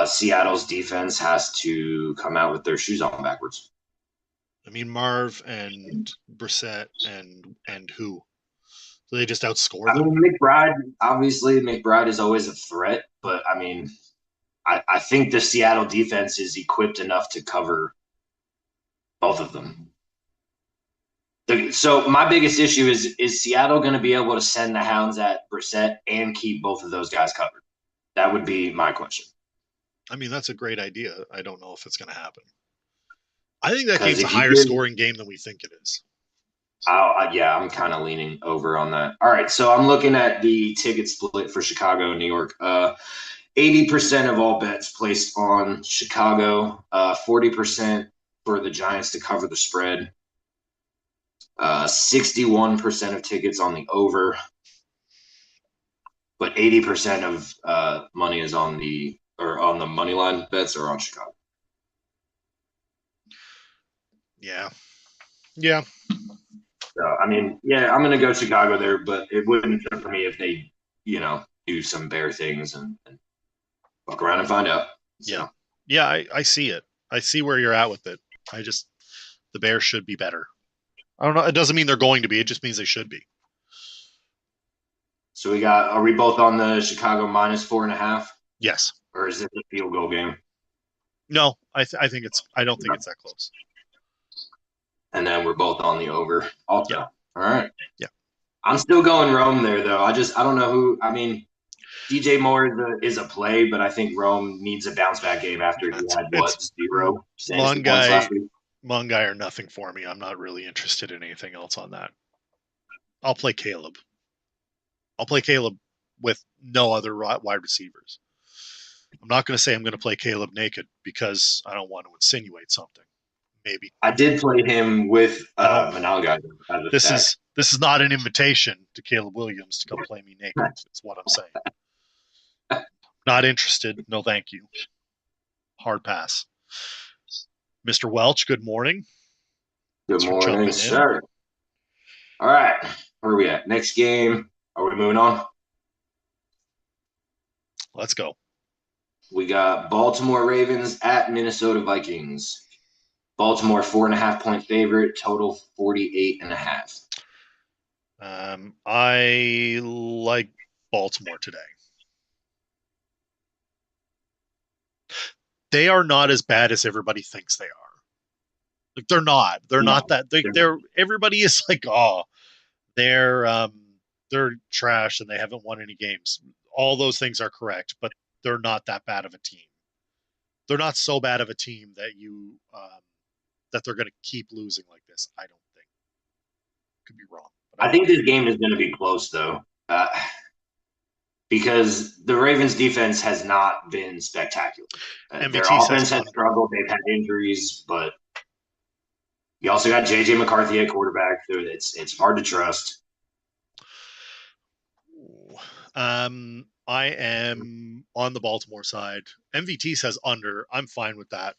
Seattle's defense has to come out with their shoes on backwards. I mean, Marv and Brissett and who? So they just outscore I them. mean, McBride is always a threat, but I mean, I think the Seattle defense is equipped enough to cover both of them. So my biggest issue is Seattle going to be able to send the hounds at Brissett and keep both of those guys covered? That would be my question. I mean, that's a great idea. I don't know if it's going to happen. I think that Because game's a if you higher give, scoring game than we think it is. yeah, I'm kind of leaning over on that. All right, so I'm looking at the ticket split for Chicago and New York. 80% of all bets placed on Chicago, 40% for the Giants to cover the spread, 61% of tickets on the over, but 80% of money is on the money line bets are on Chicago. Yeah. Yeah. So I mean, yeah, I'm gonna go Chicago there, but it wouldn't hurt for me if they, do some bear things and fuck around and find out. Yeah. So Yeah, I see it. I see where you're at with it. The Bears should be better. I don't know. It doesn't mean they're going to be. It just means they should be. so are we both on the Chicago minus 4.5? Yes. Or is it a field goal game? No, I think I don't think it's that close. And then we're both on the over also. Yeah. All right. Yeah. I'm still going Rome there though. I don't know who. I mean, DJ Moore is a play, but I think Rome needs a bounce back game after he had It's 0 fantasy points Mungai last week. Mungai or nothing for me. I'm not really interested in anything else on that. I'll play Caleb. I'll play Caleb with no other wide receivers. I'm not going to say I'm going to play Caleb naked because I don't want to insinuate something. Maybe I did play him with I don't. Monalga as a This stack. is not an invitation to Caleb Williams to come play me naked. Is what I'm saying. Not interested. No, thank you. Hard pass. Mr. Welch, good morning. Good Thanks for morning, jumping in. sir. All right, where are we at? Next game. Are we moving on? Let's go. We got Baltimore Ravens at Minnesota Vikings. Baltimore 4.5 point favorite, total 48.5. I like Baltimore today. They are not as bad as everybody thinks they are. Like they're not. They're No, not that. They're everybody is like, oh, they're trash and they haven't won any games. All those things are correct, but they're not that bad of a team. They're not so bad of a team that that they're going to keep losing like this. I don't think. Could be wrong. I think this game is going to be close though, because the Ravens defense has not been spectacular. Their MVT says offense has under. struggled. They've had injuries, but you also got JJ McCarthy at quarterback. It's hard to trust. I am on the Baltimore side. MVT says under. I'm fine with that.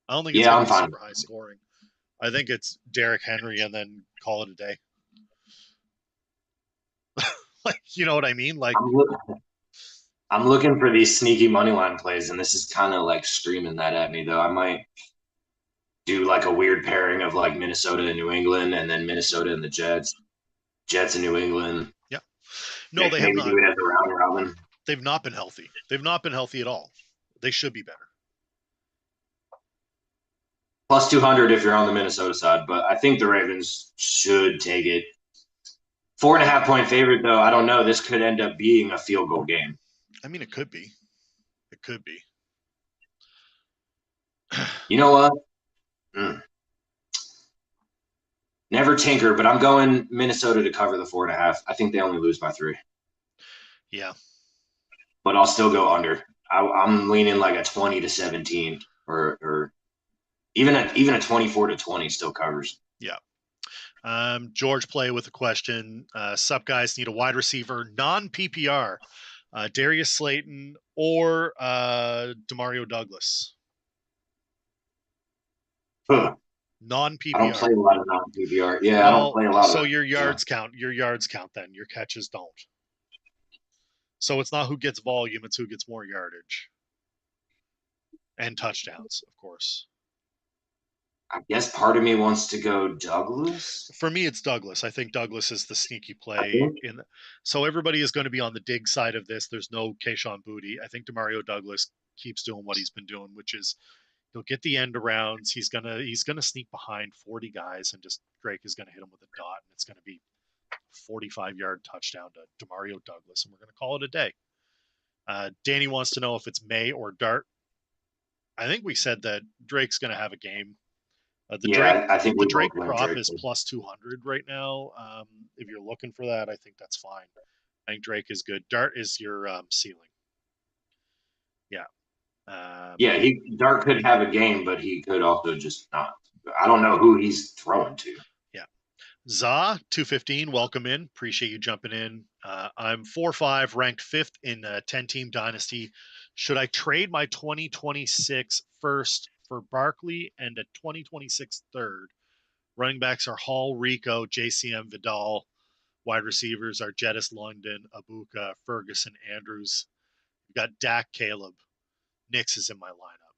I don't think it's Yeah, going to I'm be fine. super high scoring. I think it's Derrick Henry and then call it a day. Like, you know what I mean? Like, I'm looking for these sneaky money line plays, and this is kind of like screaming that at me, though. I might do like a weird pairing of like Minnesota and New England, and then Minnesota and the Jets, Jets and New England. yeah. No, they have Maybe not. do it as a round robin. They've not been healthy. They've not been healthy at all. They should be better. Plus 200 if you're on the Minnesota side, but I think the Ravens should take it. 4.5 point favorite, though. I don't know. This could end up being a field goal game. I mean, it could be. It could be. You know what? Never tinker, but I'm going Minnesota to cover the 4.5. I think they only lose by 3. Yeah. But I'll still go under. I'm leaning like a 20-17 or even a 24-20 still covers. Yeah. George play with a question. Sup guys, need a wide receiver, non PPR, Darius Slayton or Demario Douglas. Huh. Non I don't play PPR. a lot of non-PPR. Yeah, I don't Well, play a lot so of your yards count. Your yards count then. Your catches don't. So it's not who gets volume, it's who gets more yardage. And touchdowns, of course. I guess part of me wants to go Douglas. For me, it's Douglas. I think Douglas is the sneaky play. So everybody is going to be on the dig side of this. There's no Kayshon Boutte. I think Demario Douglas keeps doing what he's been doing, which is he'll get the end arounds. He's gonna sneak behind 40 guys, and just Drake is gonna hit him with a dot, and it's gonna be 45-yard touchdown to Demario Douglas, and we're gonna call it a day. Danny wants to know if it's May or Dart. I think we said that Drake's gonna have a game. I think The we both Drake went prop Drake. is plus 200 right now. If you're looking for that, I think that's fine. I think Drake is good. Dart is your ceiling. Yeah. Dart could have a game, but he could also just not. I don't know who he's throwing to. Yeah. Za 215, welcome in. Appreciate you jumping in. I'm 4-5, ranked 5th in a 10-team dynasty. Should I trade my 2026 first for Barkley and a 2026 third? Running backs are Hall, Rico, JCM, Vidal. Wide receivers are Jettis, London, Abuka, Ferguson, Andrews. We've got Dak, Caleb. Nix is in my lineup.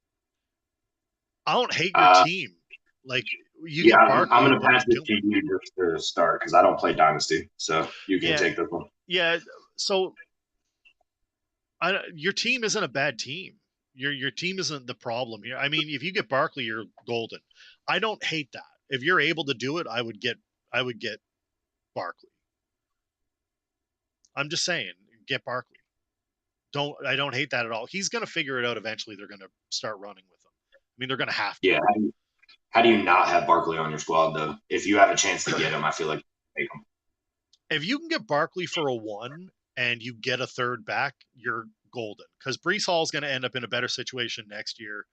I don't hate your team. Like you get Barkley. I'm going to pass this to you just to start because I don't play Dynasty, so you can take this one. Yeah, so your team isn't a bad team. Your team isn't the problem here. I mean, if you get Barkley, you're golden. I don't hate that. If you're able to do it, I would get Barkley. I'm just saying, get Barkley. I don't hate that at all. He's going to figure it out eventually. They're going to start running with him. I mean, they're going to have to. Yeah. How do you not have Barkley on your squad though? If you have a chance to get him, I feel like take him. If you can get Barkley for a 1 and you get a third back, you're golden. Because Brees Hall is going to end up in a better situation next year.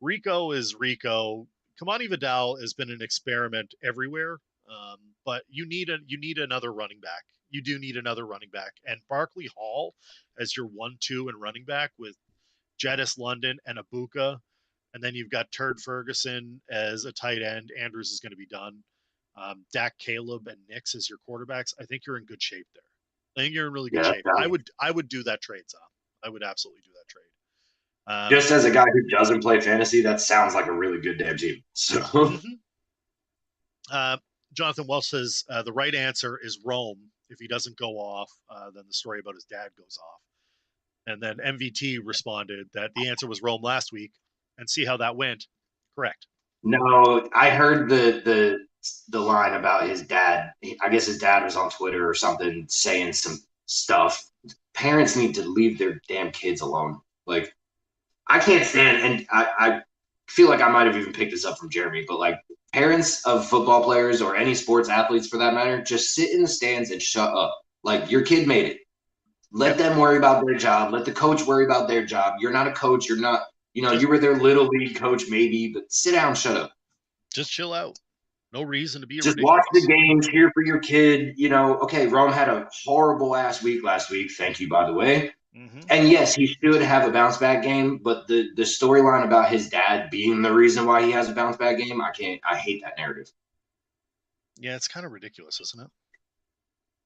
Rico is Rico. Kamani Vidal has been an experiment everywhere, but you need another running back. You do need another running back, and Barkley Hall as your 1-2 and running back with Jettis London and Abuka, and then you've got Turd Ferguson as a tight end. Andrews is going to be done. Dak, Caleb, and Nix as your quarterbacks. I think you're in good shape there. I think you're in really good Yeah. shape. I would do that trade, Zom. I would absolutely do that trade. Just as a guy who doesn't play fantasy, that sounds like a really good damn team. So mm-hmm. Jonathan Welsh says the right answer is Rome. If he doesn't go off, then the story about his dad goes off. And then MVT responded that the answer was Rome last week, and see how that went. Correct. no, I heard the line about his dad. I guess his dad was on Twitter or something saying some stuff. Parents need to leave their damn kids alone. Like I can't stand, and I feel like I might have even picked this up from Jeremy, but like parents of football players or any sports athletes for that matter, just sit in the stands and shut up. Like your kid made it. Let them worry about their job. Let the coach worry about their job. You're not a coach. You're not, you were their little league coach maybe, but sit down, shut up. Just chill out. No reason to be Just ridiculous. watch the game, cheer for your kid. Okay, Rome had a horrible ass week last week. Thank you, by the way. Mm-hmm. And yes, he should have a bounce back game, but the storyline about his dad being the reason why he has a bounce back game, I hate that narrative. Yeah, it's kind of ridiculous, isn't it?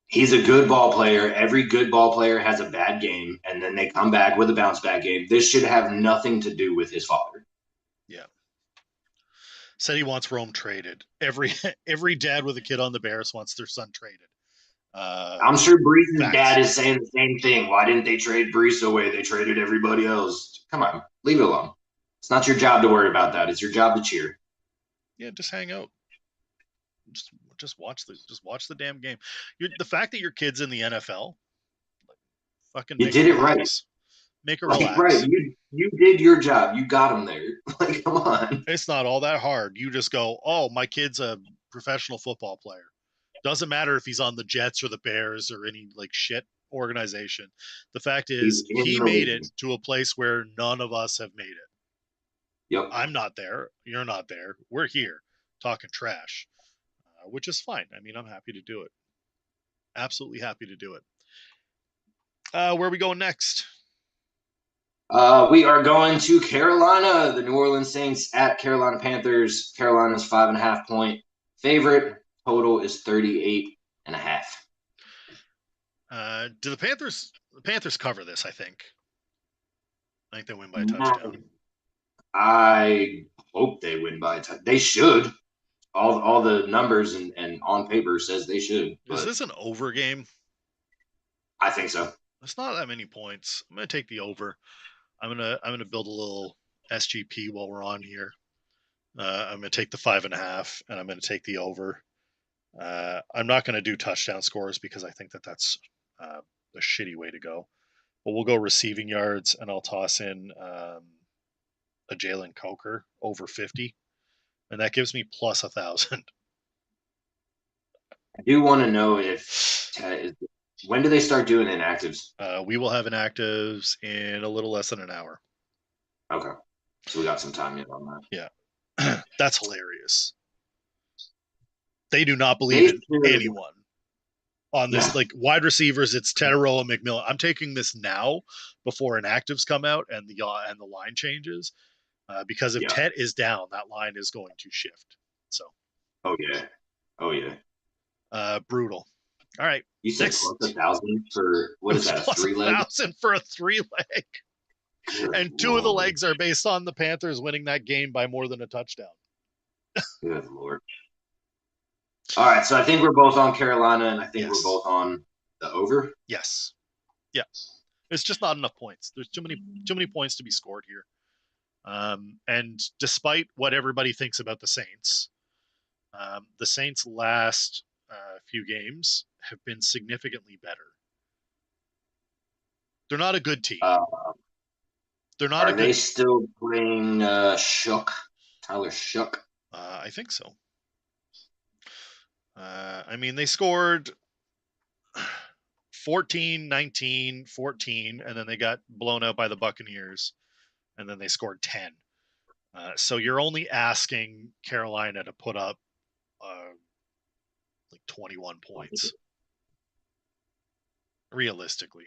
He's a good ball player. Every good ball player has a bad game, and then they come back with a bounce back game. This should have nothing to do with his father. Yeah. Said he wants Rome traded. Every dad with a kid on the Bears wants their son traded. I'm sure Brees's facts. dad is saying the same thing. Why didn't they trade Brees away? They traded everybody else. Come on, leave it alone. It's not your job to worry about that. It's your job to cheer. Yeah, just hang out. Just watch the damn game. The fact that your kid's in the NFL, fucking you did it right. Make her relax. Right, you did your job. You got him there. Like, come on. It's not all that hard. You just go, oh, my kid's a professional football player. Doesn't matter if he's on the Jets or the Bears or any like shit organization. The fact is, he made it to a place where none of us have made it. Yep. I'm not there. You're not there. We're here talking trash, which is fine. I mean, I'm happy to do it. Absolutely happy to do it. Where are we going next? We are going to Carolina. The New Orleans Saints at Carolina Panthers. Carolina's 5.5-point favorite. Total is 38.5. Do the Panthers cover this? I think they win by a touchdown. I hope they win by a touchdown. They should. All the numbers and on paper says they should. Is this an over game? I think so. It's not that many points. I'm gonna take the over. I'm gonna build a little SGP while we're on here. I'm gonna take the 5.5, and I'm gonna take the over. I'm not gonna do touchdown scores because I think that's a shitty way to go. But we'll go receiving yards, and I'll toss in a Jalen Coker over 50, and that gives me plus 1,000. I do want to know when do they start doing inactives? We will have inactives in a little less than an hour. Okay, so we got some time yet on that. Yeah, that's hilarious. They do not believe in anyone on this. Like wide receivers, it's Tedero and McMillan. I'm taking this now before inactives come out and the line changes, because if Ted is down, that line is going to shift. So. Oh yeah. Brutal. All right. You said plus 1,000 for what is that? A 3-leg? 1,000 for a 3-leg. And 2 of the legs are based on the Panthers winning that game by more than a touchdown. Good Lord. All right, so I think we're both on Carolina, and I think we're both on the over. Yes. Yeah. It's just not enough points. There's too many points to be scored here. And despite what everybody thinks about the Saints last few games have been significantly better. They're not a good team. They're not. Are they still playing Tyler Shook? I think so. I mean, they scored 14, 19, 14, and then they got blown out by the Buccaneers, and then they scored 10. So you're only asking Carolina to put up like 21 points, realistically.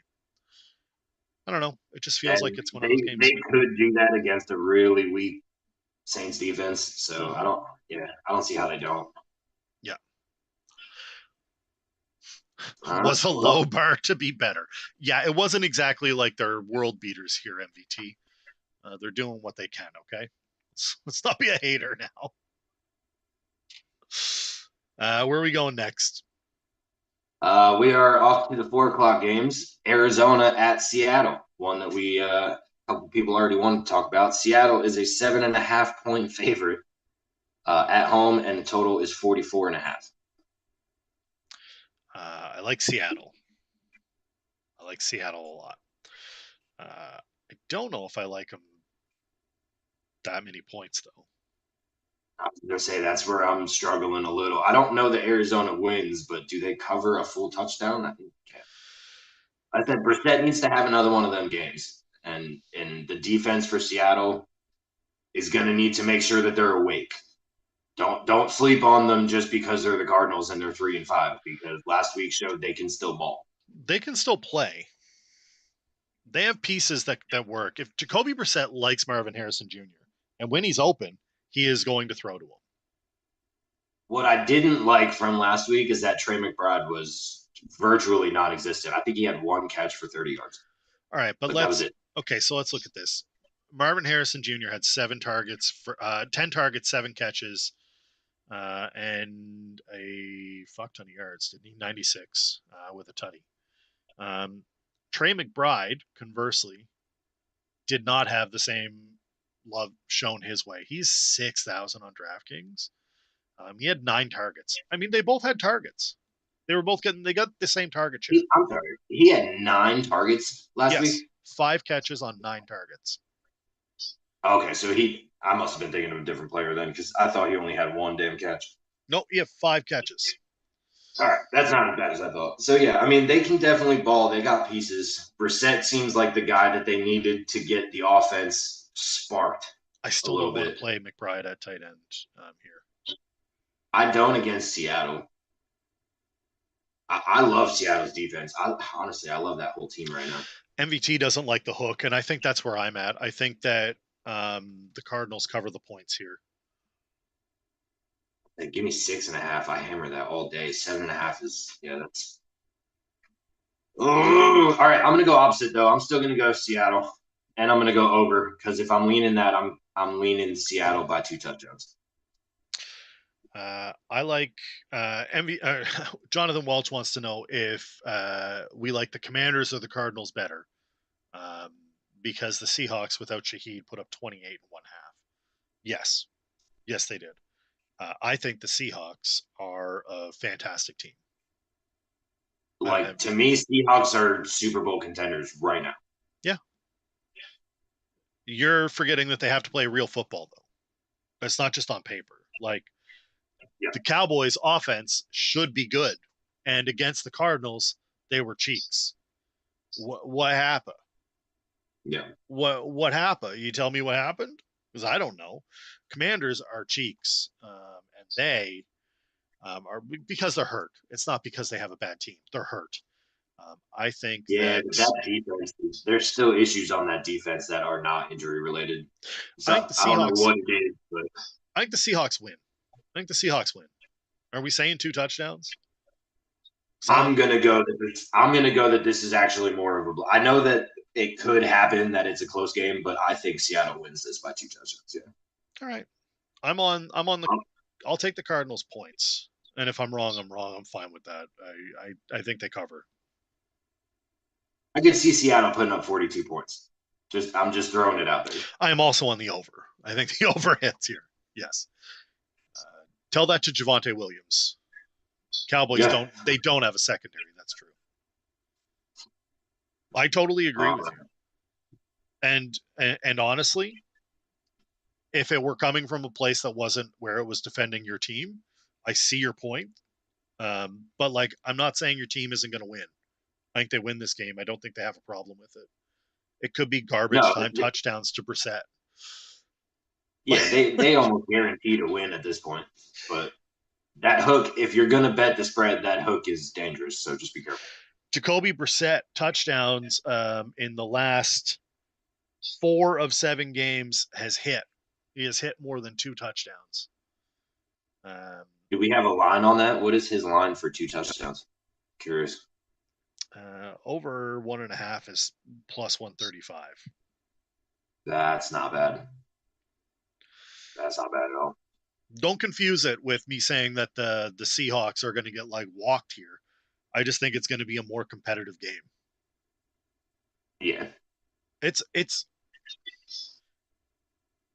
I don't know. It just feels like And it's one of those they games. could do that against a really weak Saints defense. So Mm-hmm. I don't see how they don't. Yeah. All right. Was a low Well, bar to be better. Yeah, it wasn't exactly like they're world beaters here, MVT. They're doing what they can, okay? Let's not be a hater now. Where are we going next? we are off to the 4 o'clock games. Arizona at Seattle, one that a couple people already wanted to talk about. Seattle is a 7.5 point favorite at home, and the total is 44.5. I like Seattle. I like Seattle a lot. I don't know if I like them that many points, though. I was gonna say that's where I'm struggling a little. I don't know that Arizona wins, but do they cover a full touchdown? I think they can. I said Brissett needs to have another one of them games, and the defense for Seattle is going to need to make sure that they're awake. Don't sleep on them just because they're the Cardinals and they're 3-5, because last week showed they can still ball. They can still play. They have pieces that work. If Jacoby Brissett likes Marvin Harrison Jr., and when he's open, he is going to throw to him. What I didn't like from last week is that Trey McBride was virtually non-existent. I think he had one catch for 30 yards. All right, but That was it. okay, so let's look at this. Marvin Harrison Jr. had 7 targets for 10 targets, 7 catches, and a fuck ton of yards, didn't he? 96 with a tutty. Trey McBride, conversely, did not have the same love shown his way. He's 6,000 on DraftKings. He had 9 targets. I mean, they both had targets. They got the same target share. I'm sorry. He had 9 targets last Yes, week. 5 catches on 9 targets. Okay, so I must have been thinking of a different player then, because I thought he only had one damn catch. No, he had 5 catches. All right, that's not as bad as I thought. So yeah, I mean they can definitely ball. They got pieces. Brissett seems like the guy that they needed to get the offense sparked I a still little don't want to bit. play McBride at tight end here. I don't against Seattle. I love Seattle's defense. Honestly, I love that whole team right now. MVT doesn't like the hook, and I think that's where I'm at. I think that the Cardinals cover the points here. Like, give me 6.5. I hammer that all day. 7.5 is that's. Ooh. All right, I'm gonna go opposite though. I'm still gonna go Seattle, and I'm gonna go over, because if I'm leaning that, I'm leaning Seattle by 2 touchdowns. I like Jonathan Welch wants to know if we like the Commanders or the Cardinals better, because the Seahawks without Shaheed put up 28 and 1/2. Yes, they did. I think the Seahawks are a fantastic team. Like, to me, Seahawks are Super Bowl contenders right now. Yeah. You're forgetting that they have to play real football, though. It's not just on paper. Like, the Cowboys' offense should be good, and against the Cardinals, they were cheeks. What happened? Yeah. What happened? You tell me what happened, because I don't know. Commanders are cheeks, and they are, because they're hurt. It's not because they have a bad team. They're hurt. I think Yeah, that but that defense, there's still issues on that defense that are not injury related. So I think the I don't know Seahawks. what it is, but I think the Seahawks win. I think the Seahawks win. Are we saying 2 touchdowns? I'm gonna go that this is actually more of a. I know that it could happen that it's a close game, but I think Seattle wins this by 2 touchdowns. Yeah. All right. I'm on the. I'll take the Cardinals points, and if I'm wrong, I'm wrong. I'm fine with that. I think they cover. I could see Seattle putting up 42 points. I'm just throwing it out there. I am also on the over. I think the over hits here. Yes. Tell that to Javonte Williams. Cowboys don't have a secondary. That's true. I totally agree with you. And honestly, if it were coming from a place that wasn't where it was defending your team, I see your point. But like, I'm not saying your team isn't going to win. I think they win this game. I don't think they have a problem with it. It could be garbage No, time touchdowns to Brissett. yeah, they almost guarantee to win at this point. But that hook, if you're gonna bet the spread, that hook is dangerous. So just be careful. Jacoby Brissett touchdowns in the last 4 of 7 games has hit. He has hit more than 2 touchdowns. Do we have a line on that? What is his line for 2 touchdowns? Curious. Over 1.5 is plus 135. That's not bad. That's not bad at all. Don't confuse it with me saying that the Seahawks are going to get like walked here. I just think it's going to be a more competitive game. Yeah. It's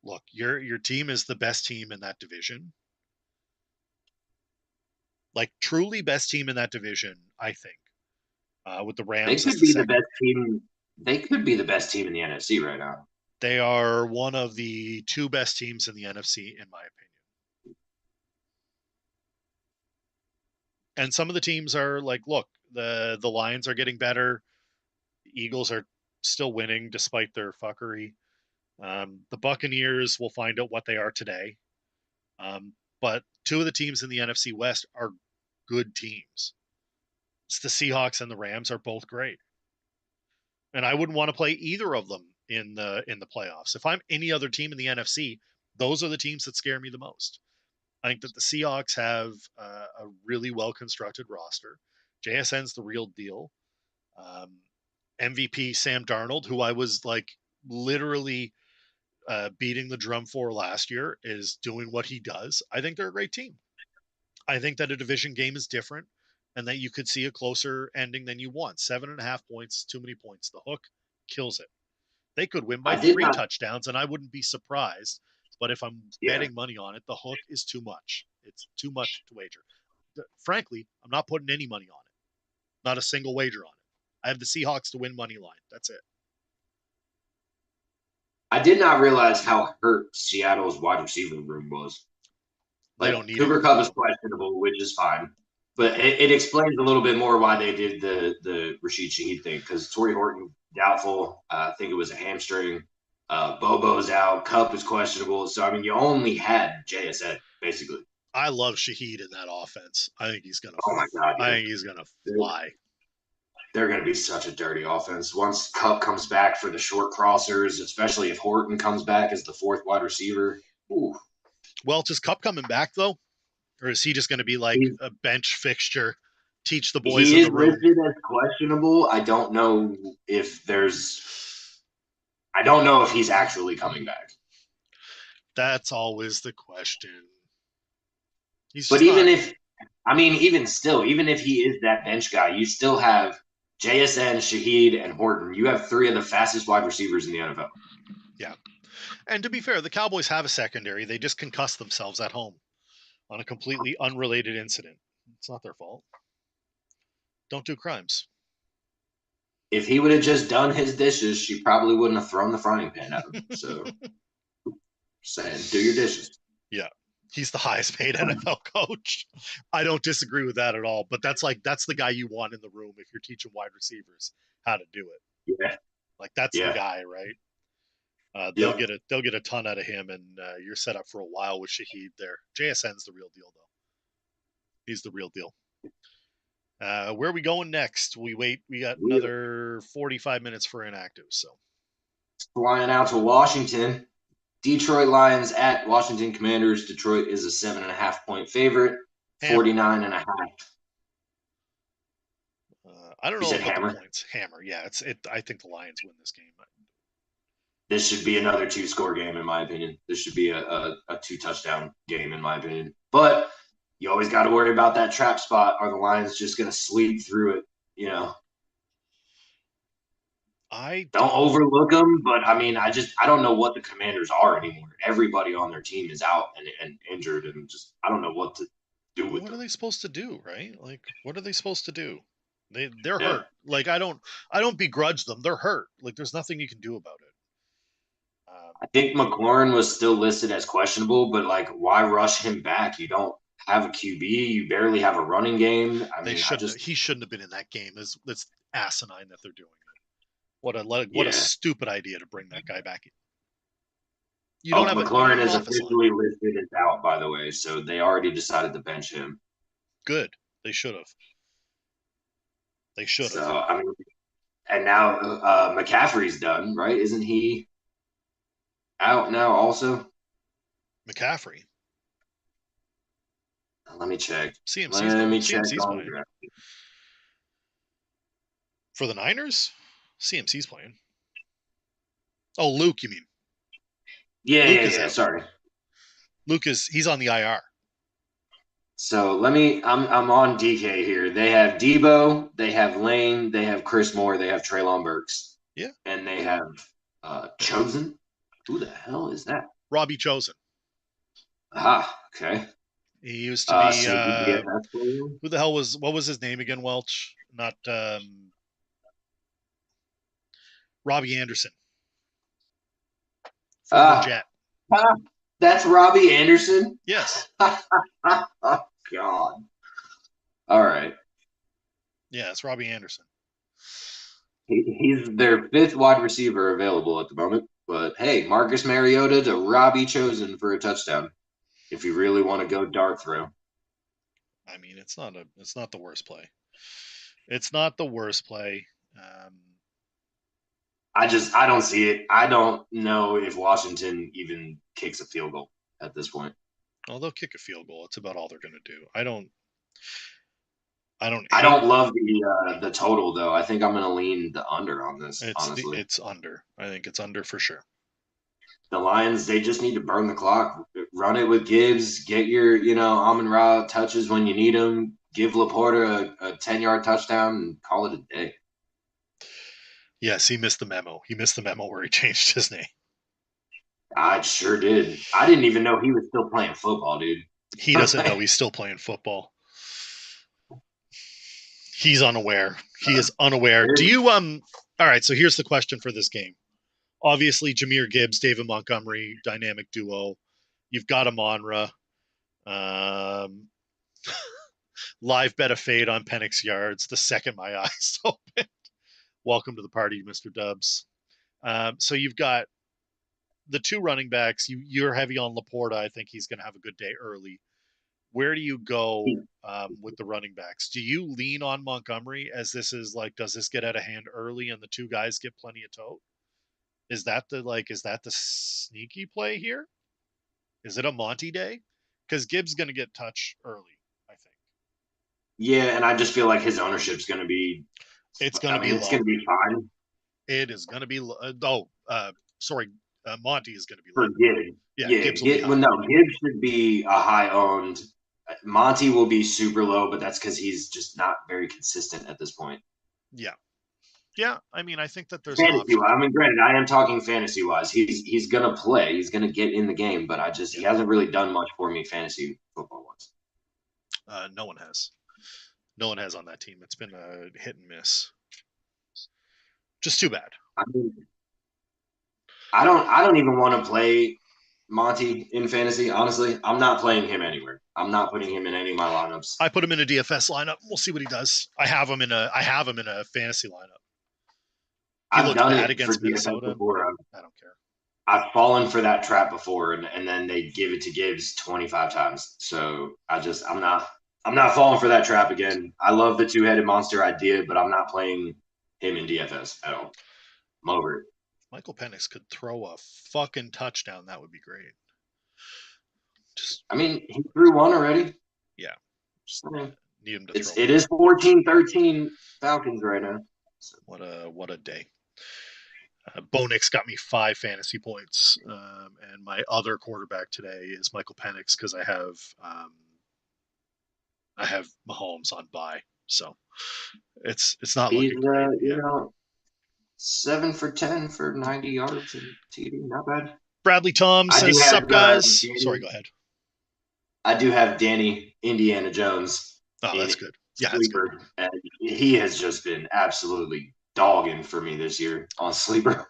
look, your team is the best team in that division. Like truly best team in that division, I think. With the They Rams as could the be the second. best team. They could be the best team in the NFC right now. They are one of the 2 best teams in the NFC, in my opinion. And some of the teams are like, look, the Lions are getting better. The Eagles are still winning despite their fuckery. The Buccaneers will find out what they are today. But 2 of the teams in the NFC West are good teams. It's the Seahawks and the Rams are both great. And I wouldn't want to play either of them in the playoffs. If I'm any other team in the NFC, those are the teams that scare me the most. I think that the Seahawks have a really well constructed roster. JSN's the real deal. MVP Sam Darnold, who I was like literally beating the drum for last year, is doing what he does. I think they're a great team. I think that a division game is different and that you could see a closer ending than you want. 7.5 points is too many points. The hook kills it. They could win by I did 3 not. touchdowns, and I wouldn't be surprised. But if I'm Yeah. betting money on it, the hook is too much. It's too much to wager. Frankly, I'm not putting any money on it. Not a single wager on it. I have the Seahawks to win money line. That's it. I did not realize how hurt Seattle's wide receiver room was. They don't Like need it Cooper right Cup is now. questionable, which is fine. But it explains a little bit more why they did the Rashid Shaheed thing because Torrey Horton doubtful. I think it was a hamstring. Bobo's out. Cup is questionable. So I mean, you only had JSN basically. I love Shaheed in that offense. I think he's gonna. Oh my god, I yeah. think he's gonna They're, fly. they're going to be such a dirty offense once Cup comes back for the short crossers, especially if Horton comes back as the 4th wide receiver. Ooh. Well, is Cup coming back though, or is he just going to be like He's, a bench fixture, teach the boys he in is the room? listed as questionable. I don't know if there's. I don't know if he's actually coming back. That's always the question. He's But just even not. if, I mean, even still, even if he is that bench guy, you still have JSN, Shaheed, and Horton. You have 3 of the fastest wide receivers in the NFL. Yeah. And to be fair, the Cowboys have a secondary. They just concussed themselves at home on a completely unrelated incident. It's not their fault. Don't do crimes. If he would have just done his dishes, she probably wouldn't have thrown the frying pan at him. So, saying, do your dishes. Yeah. He's the highest paid NFL coach. I don't disagree with that at all. But that's the guy you want in the room if you're teaching wide receivers how to do it. Yeah. Like that's the Yeah. guy, right? They'll Yep. get a ton out of him, and you're set up for a while with Shaheed there. JSN's the real deal, though. He's the real deal. Where are we going next? We got another 45 minutes for inactive. So Flying out to Washington. Detroit Lions at Washington Commanders. Detroit is a 7.5 point favorite. hammer. 49.5. I don't You know said about hammer? the points. Hammer, yeah. I think the Lions win this game. This should be another 2-score game, in my opinion. This should be a 2-touchdown game, in my opinion. But you always got to worry about that trap spot. Are the Lions just going to sweep through it? You know, I don't overlook them. But I mean, I don't know what the Commanders are anymore. Everybody on their team is out and injured, and just I don't know what to do with What them. are they supposed to do, right? Like, what are they supposed to do? They're Yeah. hurt. Like, I don't begrudge them. They're hurt. Like, there's nothing you can do about it. I think McLaurin was still listed as questionable, but like, why rush him back? You don't have a QB. You barely have a running game. I mean, He shouldn't have been in that game. asinine that they're doing it. What a stupid idea to bring that guy back in. You don't have McLaurin an is office line. officially listed as out, by the way, so they already decided to bench him. Good. They should have. So, I mean, and now McCaffrey's done, right? Isn't he out now also? McCaffrey. Let me check. CMC's on playing. For the Niners? CMC's playing. Oh, Luke, you mean? Yeah. Sorry. Luke he's on the IR. So I'm on DK here. They have Debo, they have Lane, they have Chris Moore, they have Treylon Burks. Yeah. And they have Chosen. Who the hell is that? Robbie Chosen. Okay. He used to be who the hell what was his name again, Welch? Not Robbie Anderson. Former Jet. That's Robbie Anderson? Yes. Oh, God. All right. Yeah, it's Robbie Anderson. He's their fifth wide receiver available at the moment. But hey, Marcus Mariota to Robbie Chosen for a touchdown. If you really want to go dart throw. I mean, it's not the worst play. It's not the worst play. I don't see it. I don't know if Washington even kicks a field goal at this point. Well, they'll kick a field goal. It's about all they're going to do. I don't love the total though. I think I'm going to lean the under on this. Honestly, it's under. I think it's under for sure. The Lions, they just need to burn the clock, run it with Gibbs, get your Amon-Ra touches when you need them, give Laporta a 10-yard touchdown, and call it a day. Yes, he missed the memo. He missed the memo where he changed his name. I sure did. I didn't even know he was still playing football, dude. He doesn't know he's still playing football. He's unaware. He is unaware. Do you all right, so here's the question for this game. Obviously, Jahmyr Gibbs, David Montgomery, dynamic duo. You've got Amon-Ra. Live bet a fade on Penix yards the second my eyes opened. Welcome to the party, Mr. Dubs. So you've got the two running backs. You're heavy on Laporta. I think he's going to have a good day early. Where do you go with the running backs? Do you lean on Montgomery as this is like, does this get out of hand early and the two guys get plenty of tote? Is that the sneaky play here? Is it a Monty day? Because Gibbs going to get touch early, I think. Yeah, and I just feel like his ownership's going to be. It's going to be. It's going to be fine. It is going to be. Monty is going to be for Gibbs. Yeah, Gibbs should be a high owned. Monty will be super low, but that's because he's just not very consistent at this point. Yeah. I mean, I think that there's fantasy. I mean, granted, I am talking fantasy wise. He's gonna play. He's gonna get in the game, but he hasn't really done much for me fantasy football wise. No one has. No one has on that team. It's been a hit and miss. Just too bad. I mean, I don't even want to play Monty in fantasy. Honestly, I'm not playing him anywhere. I'm not putting him in any of my lineups. I put him in a DFS lineup. We'll see what he does. I have him in a fantasy lineup. He looked bad against Minnesota. Before. I don't care. I've fallen for that trap before, and then they give it to Gibbs 25 times. So I'm not falling for that trap again. I love the two-headed monster idea, but I'm not playing him in DFS at all. I'm over it. Michael Penix could throw a fucking touchdown. That would be great. He threw one already. Yeah. Need him to throw. It is 14-13 Falcons right now. So. What a day. Bo Nix got me 5 fantasy points, and my other quarterback today is Michael Penix because I have Mahomes on bye, so it's not looking great. 7 for 10 for 90 yards and TD, not bad. Bradley Tom says, "Sup, guys?" Sorry, go ahead. I do have Danny Indiana Jones. Oh, that's good. Yeah, that's good. And he has just been absolutely dogging for me this year on Sleeper.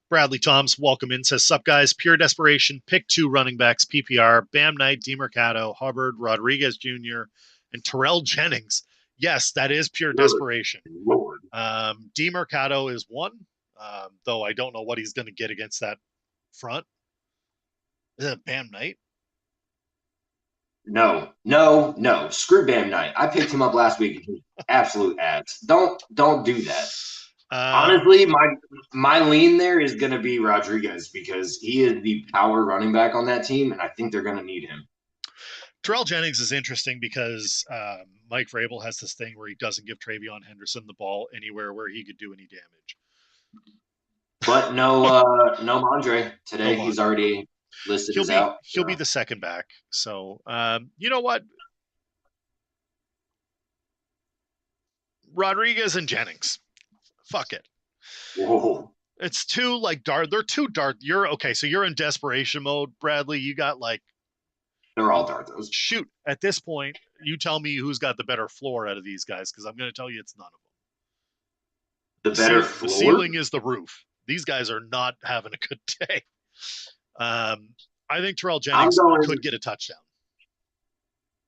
Bradley Toms, welcome in, says, "Sup, guys? Pure desperation. Pick 2 running backs, PPR, Bam Knight, DeMercado, Hubbard, Rodriguez Jr., and Terrell Jennings. Yes, that is pure Good desperation. Lord. DeMercado is one, though I don't know what he's going to get against that front. Is it Bam Knight? No. Screw Bam Knight. I picked him up last week. And he's absolute ass. Don't do that. Honestly, my lean there is going to be Rodriguez because he is the power running back on that team, and I think they're going to need him. Terrell Jennings is interesting because Mike Vrabel has this thing where he doesn't give Travion Henderson the ball anywhere where he could do any damage. But no Mondre today. No He's already listed as out. He'll be the second back. So you know what? Rodriguez and Jennings. Fuck it. Whoa. It's too like dart. They're too dart. You're okay. So you're in desperation mode, Bradley. You got like they're all Darthos. Shoot, at this point, you tell me who's got the better floor out of these guys because I'm going to tell you it's none of them. The better floor? The ceiling is the roof. These guys are not having a good day. I think Terrell Jennings could get a touchdown.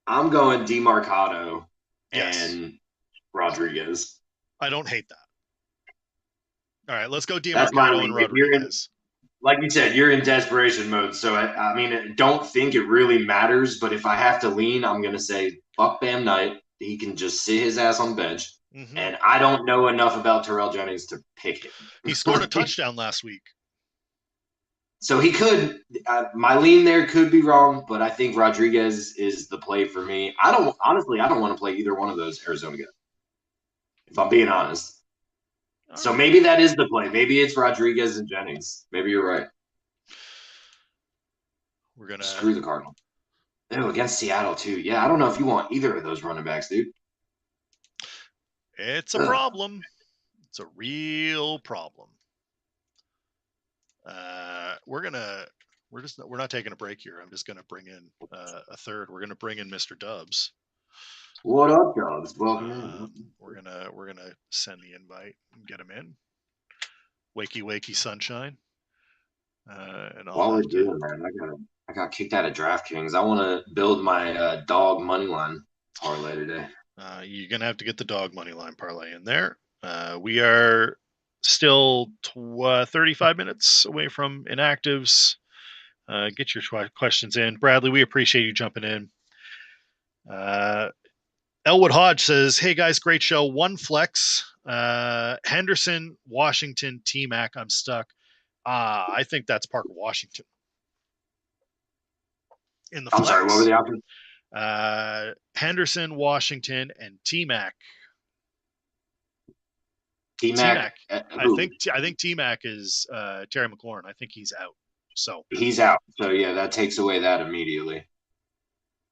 I'm going DeMarcado and Rodriguez. I don't hate that. All right, let's go DeMarcado and Rodriguez. Like you said, you're in desperation mode. So, I mean, don't think it really matters. But if I have to lean, I'm going to say, fuck Bam Knight. He can just sit his ass on the bench. Mm-hmm. And I don't know enough about Terrell Jennings to pick him. He scored a touchdown last week. So he could. My lean there could be wrong, but I think Rodriguez is the play for me. I don't want to play either one of those Arizona guys, if I'm being honest. So maybe that is the play. Maybe it's Rodriguez and Jennings. Maybe you're right. We're gonna screw the Cardinals. Ew, against Seattle too. Yeah, I don't know if you want either of those running backs, dude. It's a problem. It's a real problem. We're not taking a break here. I'm just gonna bring in a third. We're gonna bring in Mr. Dubs. What up, Dubs? Welcome in. We're gonna send the invite and get him in. Wakey sunshine. And while we're doing that, I got kicked out of DraftKings. I want to build my dog money line parlay today. You're gonna have to get the dog money line parlay in there. We are still 35 minutes away from inactives. Get your questions in, Bradley. We appreciate you jumping in. Elwood Hodge says, "Hey guys, great show. One flex. Henderson, Washington, T-Mac. I'm stuck. I think that's Parker Washington. In the flex. I'm sorry, what were the options? Henderson, Washington, and T-Mac. T-Mac. I think T-Mac is Terry McLaurin. I think he's out. So he's out. So yeah, that takes away that immediately.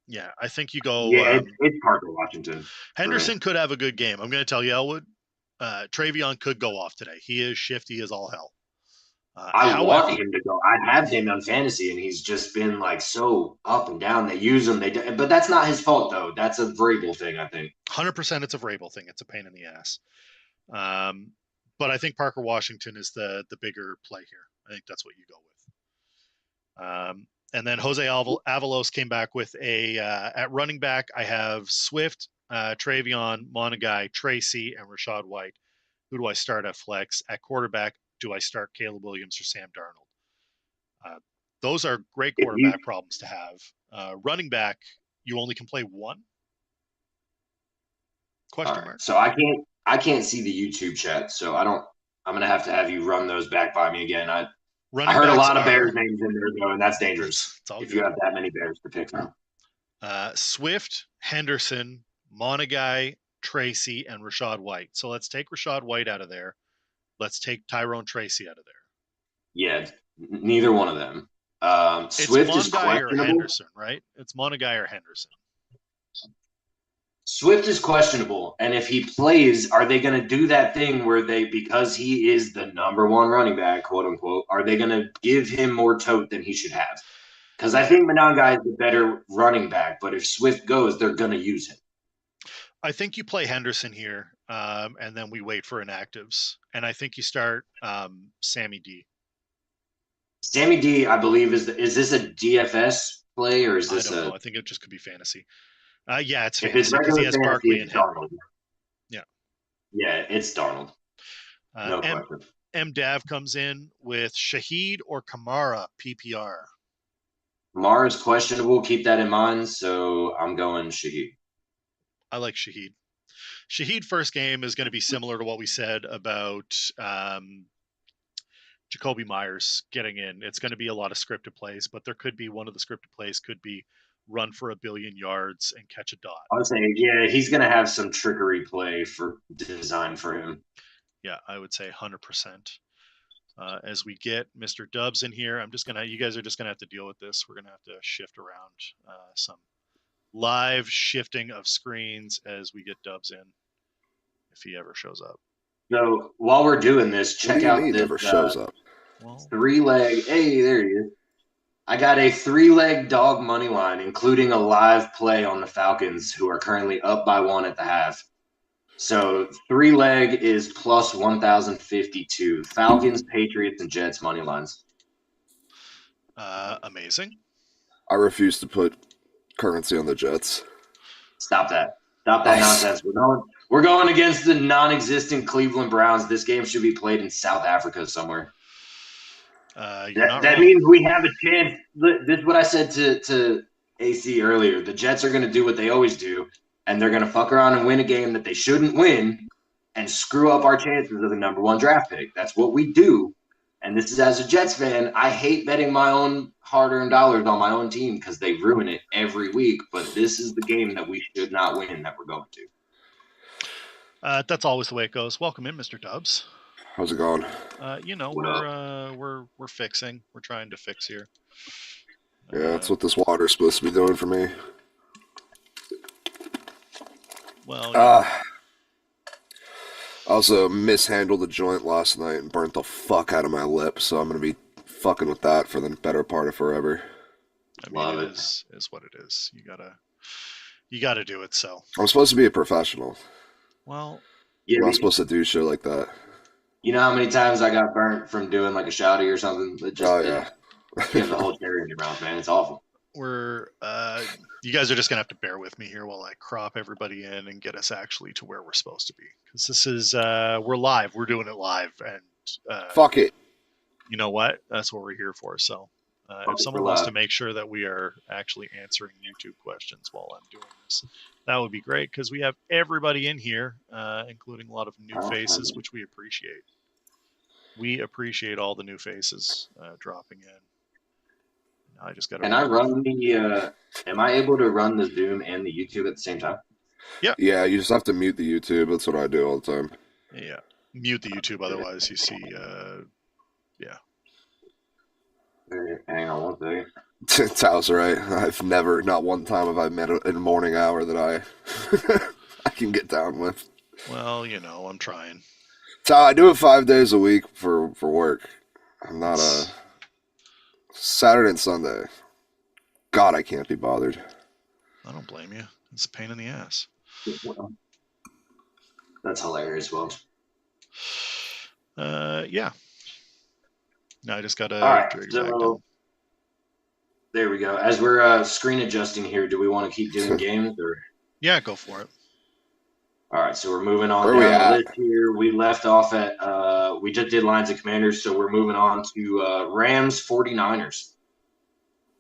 Yeah, I think you go. Yeah, it's Parker Washington. Henderson could have a good game. I'm going to tell you, Elwood. Travion could go off today. He is shifty as all hell. I want him to go. I have him on fantasy, and he's just been like so up and down. They use him, but that's not his fault though. That's a Vrabel thing, I think. 100%, it's a Vrabel thing. It's a pain in the ass. But I think Parker Washington is the bigger play here. I think that's what you go with. And then Jose Avalos came back with at running back. I have Swift, Travion, Monagai, Tracy, and Rashad White. Who do I start at flex? At quarterback, do I start Caleb Williams or Sam Darnold? Those are great quarterback problems to have. Running back, you only can play one? Question mark. So I can't see the YouTube chat, so I'm gonna have you run those back by me again. I heard a lot of Bears names in there though, and that's dangerous if you have that many Bears to pick from. Swift, Henderson, Monagai, Tracy, and Rashad White. So let's take Rashad White out of there. Let's take Tyrone Tracy out of there. Yeah, neither one of them. Swift is questionable. Or Henderson, right? It's Monagai or Henderson. Swift is questionable, and if he plays, are they going to do that thing where because he is the number one running back, quote unquote, are they going to give him more tote than he should have? Because I think Monagai is the better running back, but if Swift goes, they're going to use him. I think you play Henderson here, and then we wait for inactives. And I think you start Sammy D. Sammy D, I believe, is this a DFS play or is this I don't know. I think it just could be fantasy. Yeah, it's fantasy because he has Barkley and Henry. Yeah, it's Darnold. Uh, No M question. M Dav comes in with Shaheed or Kamara PPR. Mars questionable. Keep that in mind. So I'm going Shahid. I like Shaheed. Shaheed first game is going to be similar to what we said about Jacoby Myers getting in. It's going to be a lot of scripted plays, but there could be one of the scripted plays could be run for 1,000,000,000 yards and catch a dot. I would say, yeah, he's going to have some trickery play for design for him. Yeah, I would say 100%. As we get Mr. Dubs in here, you guys are just gonna have to deal with this. We're gonna have to shift around some live shifting of screens as we get Dubs in, if he ever shows up. So while we're doing this, What do check you out mean this never shows up? Well, 3-leg. Hey, there he is. I got a 3-leg dog money line, including a live play on the Falcons, who are currently up by 1 at the half. So 3-leg is plus 1,052. Falcons, Patriots, and Jets money lines. amazing. I refuse to put currency on the Jets. Stop that. Stop that nonsense. We're going against the non-existent Cleveland Browns. This game should be played in South Africa somewhere. You're not That wrong. means we have a chance. This is what I said to AC earlier. The Jets are going to do what they always do, and they're going to fuck around and win a game that they shouldn't win and screw up our chances of the number 1 draft pick. That's what we do. And this is as a Jets fan, I hate betting my own hard-earned dollars on my own team because they ruin it every week. But this is the game that we should not win that we're going to. That's always the way it goes. Welcome in, Mr. Dubs. How's it going? We're fixing. We're trying to fix here. Yeah, that's what this water's supposed to be doing for me. Well, yeah. I also mishandled the joint last night and burnt the fuck out of my lip, so I'm gonna be fucking with that for the better part of forever. I mean, it is what it is. You gotta do it. So I'm supposed to be a professional. well, Yeah, I'm not supposed to do shit like that. you know how many times I got burnt from doing like a shouty or something? Yeah. You have the whole cherry in your mouth, man. It's awful. You guys are just gonna have to bear with me here while I crop everybody in and get us actually to where we're supposed to be, because this is we're live. We're doing it live, and Fuck it. you know what? That's what we're here for. So if someone wants to make sure that we are actually answering YouTube questions while I'm doing this, that would be great, because we have everybody in here, including a lot of new faces, which we appreciate. We appreciate all the new faces dropping in. I just got to. Can I run the? Am I able to run the Zoom and the YouTube at the same time? Yeah. Yeah, you just have to mute the YouTube. That's what I do all the time. Yeah. Mute the YouTube, otherwise you see. Yeah. Hang on one second. Tao's right. I've never, not one time have I met in the morning hour that I can get down with. Well, I'm trying. Tao, I do it 5 days a week for work. I'm not Saturday and Sunday. God, I can't be bothered. I don't blame you. It's a pain in the ass. That's hilarious, Will. Yeah. No, I just got to. All right, so there we go. As we're screen adjusting here, do we want to keep doing games or? Yeah, go for it. All right, so we're moving on down the list here. We left off at we just did Lions and Commanders, so we're moving on to Rams 49ers.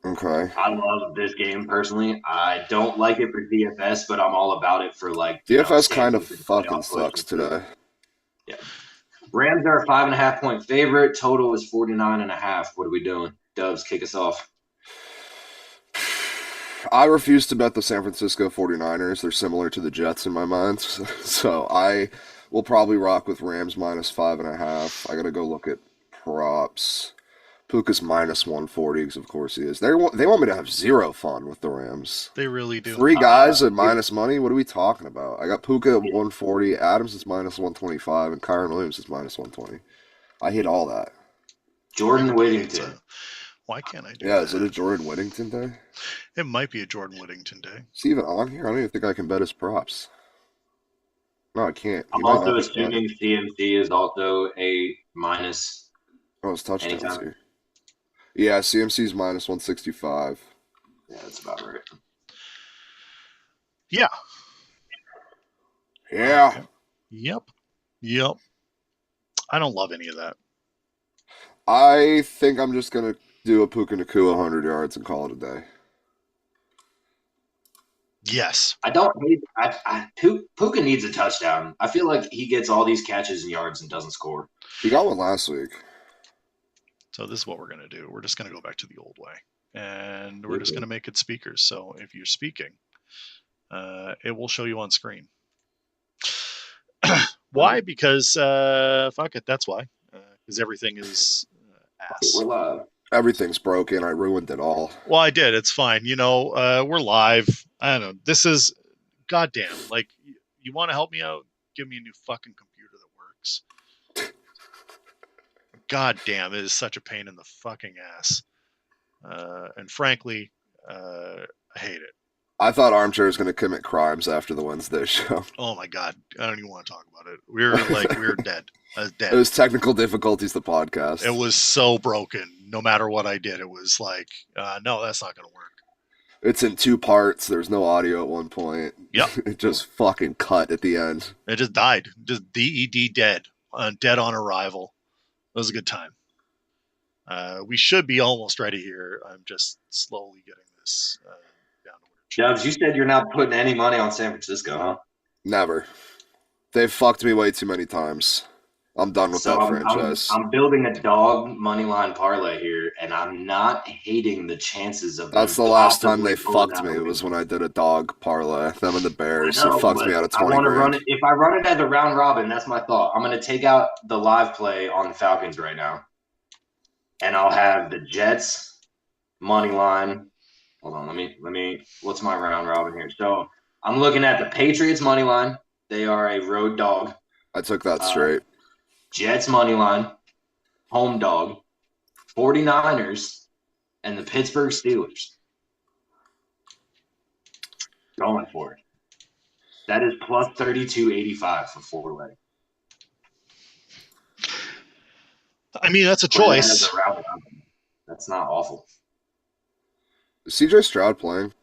Okay. I love this game personally. I don't like it for DFS, but I'm all about it for like DFS kind of fucking sucks today. Yeah. Rams are a 5.5-point favorite. Total is 49.5. What are we doing? Dubs, kick us off. I refuse to bet the San Francisco 49ers. They're similar to the Jets in my mind. So I will probably rock with Rams minus 5.5. I got to go look at props. Puka's minus 140, because of course he is. They want me to have zero fun with the Rams. They really do. 3 guys at minus money? What are we talking about? I got Puka at 140, Adams is minus 125, and Kyron Williams is minus 120. I hit all that. Jordan Whittington. Why can't I do that? that? Is it a Jordan Whittington day? It might be a Jordan Whittington day. Is he even on here? I don't even think I can bet his props. No, I can't. I'm also assuming CMC is also a minus. Oh, his touchdowns here. Yeah, CMC's minus 165. Yeah, that's about right. Yeah. Yeah. Yep. Yep. I don't love any of that. I think I'm just going to do a Puka Nakua 100 yards and call it a day. Yes. I don't hate. Puka needs a touchdown. I feel like he gets all these catches and yards and doesn't score. He got one last week. So this is what we're going to do. We're just going to go back to the old way. And we're just going to make it speakers. So if you're speaking, it will show you on screen. Why? Because fuck it. That's why. Because everything is ass. We're live. Everything's broken. I ruined it all. Well, I did. It's fine. You know, we're live. I don't know. This is goddamn. Like, you want to help me out? Give me a new fucking computer that works. God damn, it is such a pain in the fucking ass. And frankly, I hate it. I thought Armchair was going to commit crimes after the Wednesday show. Oh my God. I don't even want to talk about it. We were dead. I was dead. It was technical difficulties, the podcast. It was so broken. No matter what I did, it was like, no, that's not going to work. It's in 2 parts. There's no audio at one point. Yep. It just fucking cut at the end. It just died. Just DED dead. Dead on arrival. It was a good time. We should be almost ready here. I'm just slowly getting this down to where Jobs, you said you're not putting any money on San Francisco, huh? Never. They've fucked me way too many times. I'm done with that franchise. I'm building a dog money line parlay here, and I'm not hating the chances of. That's the last time they fucked me. It was when I did a dog parlay. Them and the Bears. It fucked me out of 20 grand. Run it. If I run it as a round robin, that's my thought. I'm going to take out the live play on the Falcons right now, and I'll have the Jets money line. Hold on, let me. What's my round robin here? So I'm looking at the Patriots money line. They are a road dog. I took that straight. Jets money line, home dog, 49ers, and the Pittsburgh Steelers. Going for it. That is plus 32.85 for 4-leg. I mean, that's a choice. That's not awful. Is CJ Stroud playing?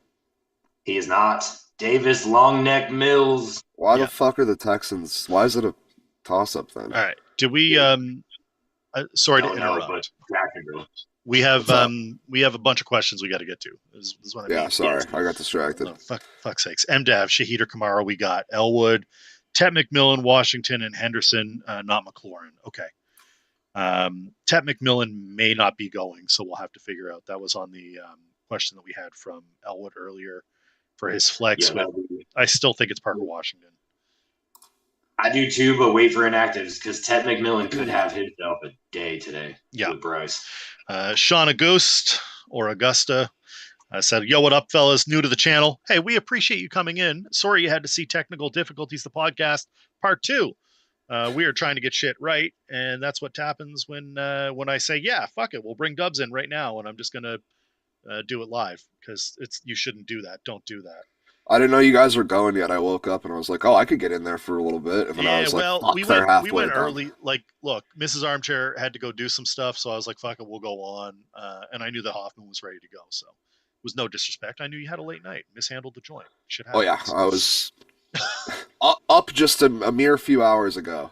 He is not. Davis Longneck Mills. Why the fuck are the Texans? Why is it a toss-up then? All right. Did we sorry to interrupt. We have a bunch of questions we got to get to. This is what I mean. Sorry. I got distracted. Oh, fuck sakes. MDAV, Shahid or Kamara, we got Elwood, Tet McMillan, Washington, and Henderson, not McLaurin. Okay. Tet McMillan may not be going, so we'll have to figure out. That was on the question that we had from Elwood earlier for his flex. Yeah, I still think it's Parker Washington. I do too, but wait for inactives because Ted McMillan could have himself a day today. Yeah, with Bryce. Sean Augusta said, "Yo, what up, fellas? New to the channel. Hey, we appreciate you coming in. Sorry you had to see technical difficulties. The podcast part 2. We are trying to get shit right, and that's what happens when I say, yeah, fuck it, we'll bring Dubs in right now, and I'm just gonna do it live because you shouldn't do that. Don't do that." I didn't know you guys were going yet. I woke up and I was like, "Oh, I could get in there for a little bit." And then I was like, we went early. Like, look, Mrs. Armchair had to go do some stuff, so I was like, "Fuck it, we'll go on." And I knew that Hoffman was ready to go, so it was no disrespect. I knew you had a late night, mishandled the joint. Shit happens. Oh yeah, I was up just a mere few hours ago.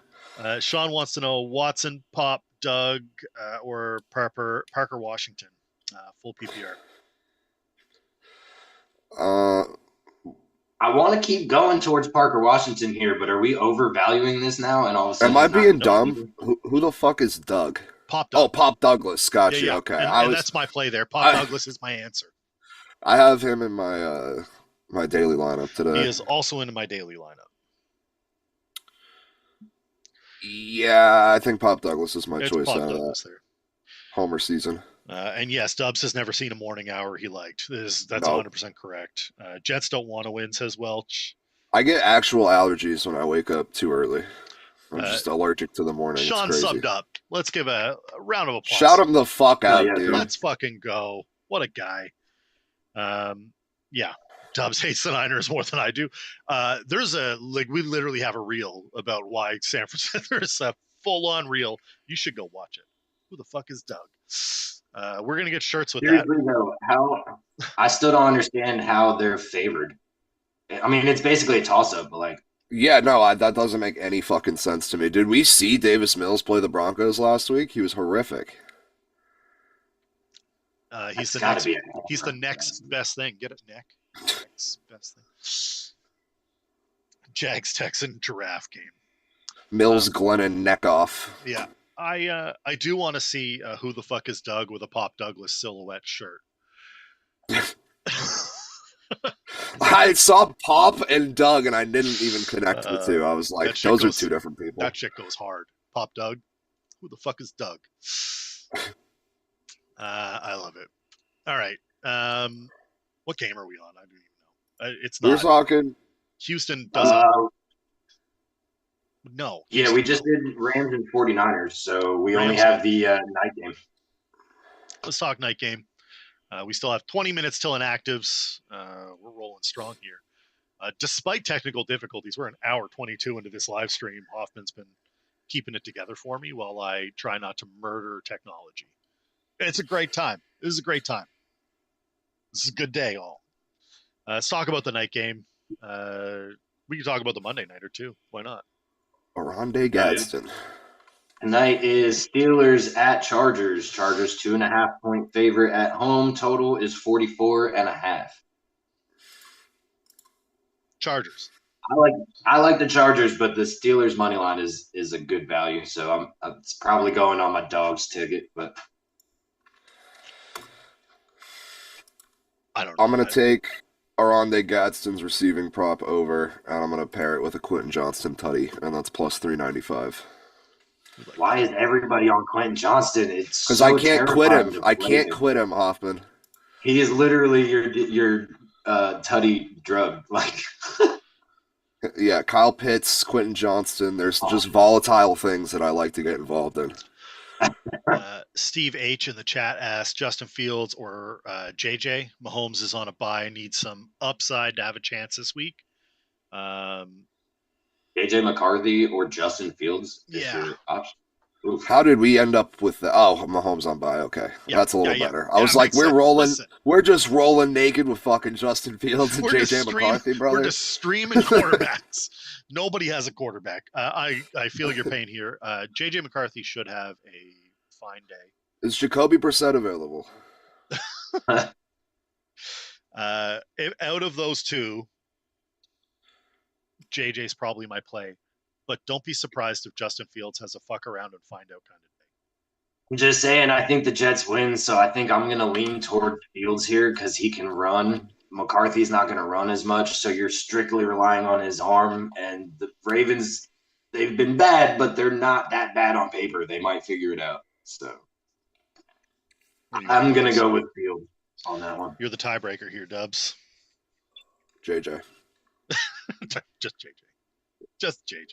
Sean wants to know Watson, Pop, Doug, or Parker Washington, full PPR. I want to keep going towards Parker Washington here, but are we overvaluing this now? And all of a sudden, am I being dumb? Who the fuck is Doug? Pop Douglas. Oh, Pop Douglas. Gotcha. Yeah. Okay, and that's my play there. Pop Douglas is my answer. I have him in my my daily lineup today. He is also in my daily lineup. Yeah, I think Pop Douglas is my choice Pop out of Douglas that. There. Homer season. And yes, Dubs has never seen a morning hour he liked. That's 100% correct. Jets don't want to win, says Welch. I get actual allergies when I wake up too early. I'm just allergic to the morning. Sean subbed up. Let's give a round of applause. Shout him the fuck out, dude. Let's fucking go. What a guy. Yeah. Dubs hates the Niners more than I do. We literally have a reel about why San Francisco, there's a full-on reel. You should go watch it. Who the fuck is Doug? We're going to get shirts with that. Though, I still don't understand how they're favored. I mean, it's basically a toss-up, but Yeah, no, that doesn't make any fucking sense to me. Did we see Davis Mills play the Broncos last week? He was horrific. He's That's the got to next. be a He's the hammer. next best thing. Get it, Nick? Next best thing. Jags Texan giraffe game. Mills, Glennon, neck off. Yeah, I do want to see who the fuck is Doug with a Pop Douglas silhouette shirt. I saw Pop and Doug, and I didn't even connect the two. I was like, those are two different people. That shit goes hard. Pop Doug. Who the fuck is Doug? I love it. All right. What game are we on? I don't even know. It's not. We're talking. Houston doesn't. No. Houston, we just did Rams and 49ers, so we only have the night game. Let's talk night game. We still have 20 minutes till inactives. We're rolling strong here. Despite technical difficulties, we're an hour 22 into this live stream. Hoffman's been keeping it together for me while I try not to murder technology. It's a great time. This is a great time. This is a good day, all. Let's talk about the night game. We can talk about the Monday nighter too. Why not? Oronde Gadsden. Tonight is Steelers at Chargers. Chargers 2.5-point favorite at home. Total is 44.5. Chargers. I like the Chargers, but the Steelers money line is a good value. So it's probably going on my dog's ticket, but I don't know. I'm gonna take Oronde Gadsden's receiving prop over, and I'm gonna pair it with a Quentin Johnston tutty, and that's plus 395. Why is everybody on Quentin Johnston? It's because so I can't quit him. I can't quit him, Hoffman. He is literally your tutty drug. Like, yeah, Kyle Pitts, Quentin Johnston. There's just volatile things that I like to get involved in. Steve H in the chat asked Justin Fields or JJ. Mahomes is on a bye, needs some upside to have a chance this week. JJ McCarthy or Justin Fields is your option. Oof. How did we end up with the Mahomes on bye? Okay, that's a little better. I was like, we're rolling, we're just rolling naked with fucking Justin Fields and JJ McCarthy, brother. We're just streaming quarterbacks. Nobody has a quarterback. I feel your pain here. JJ McCarthy should have a fine day. Is Jacoby Brissett available? Out of those two, JJ's probably my play, but don't be surprised if Justin Fields has a fuck around and find out kind of thing. I'm just saying, I think the Jets win, so I think I'm going to lean toward Fields here because he can run. McCarthy's not going to run as much, so you're strictly relying on his arm. And the Ravens, they've been bad, but they're not that bad on paper. They might figure it out. So I'm going to go with Fields on that one. You're the tiebreaker here, Dubs. JJ. Just JJ. Just JJ.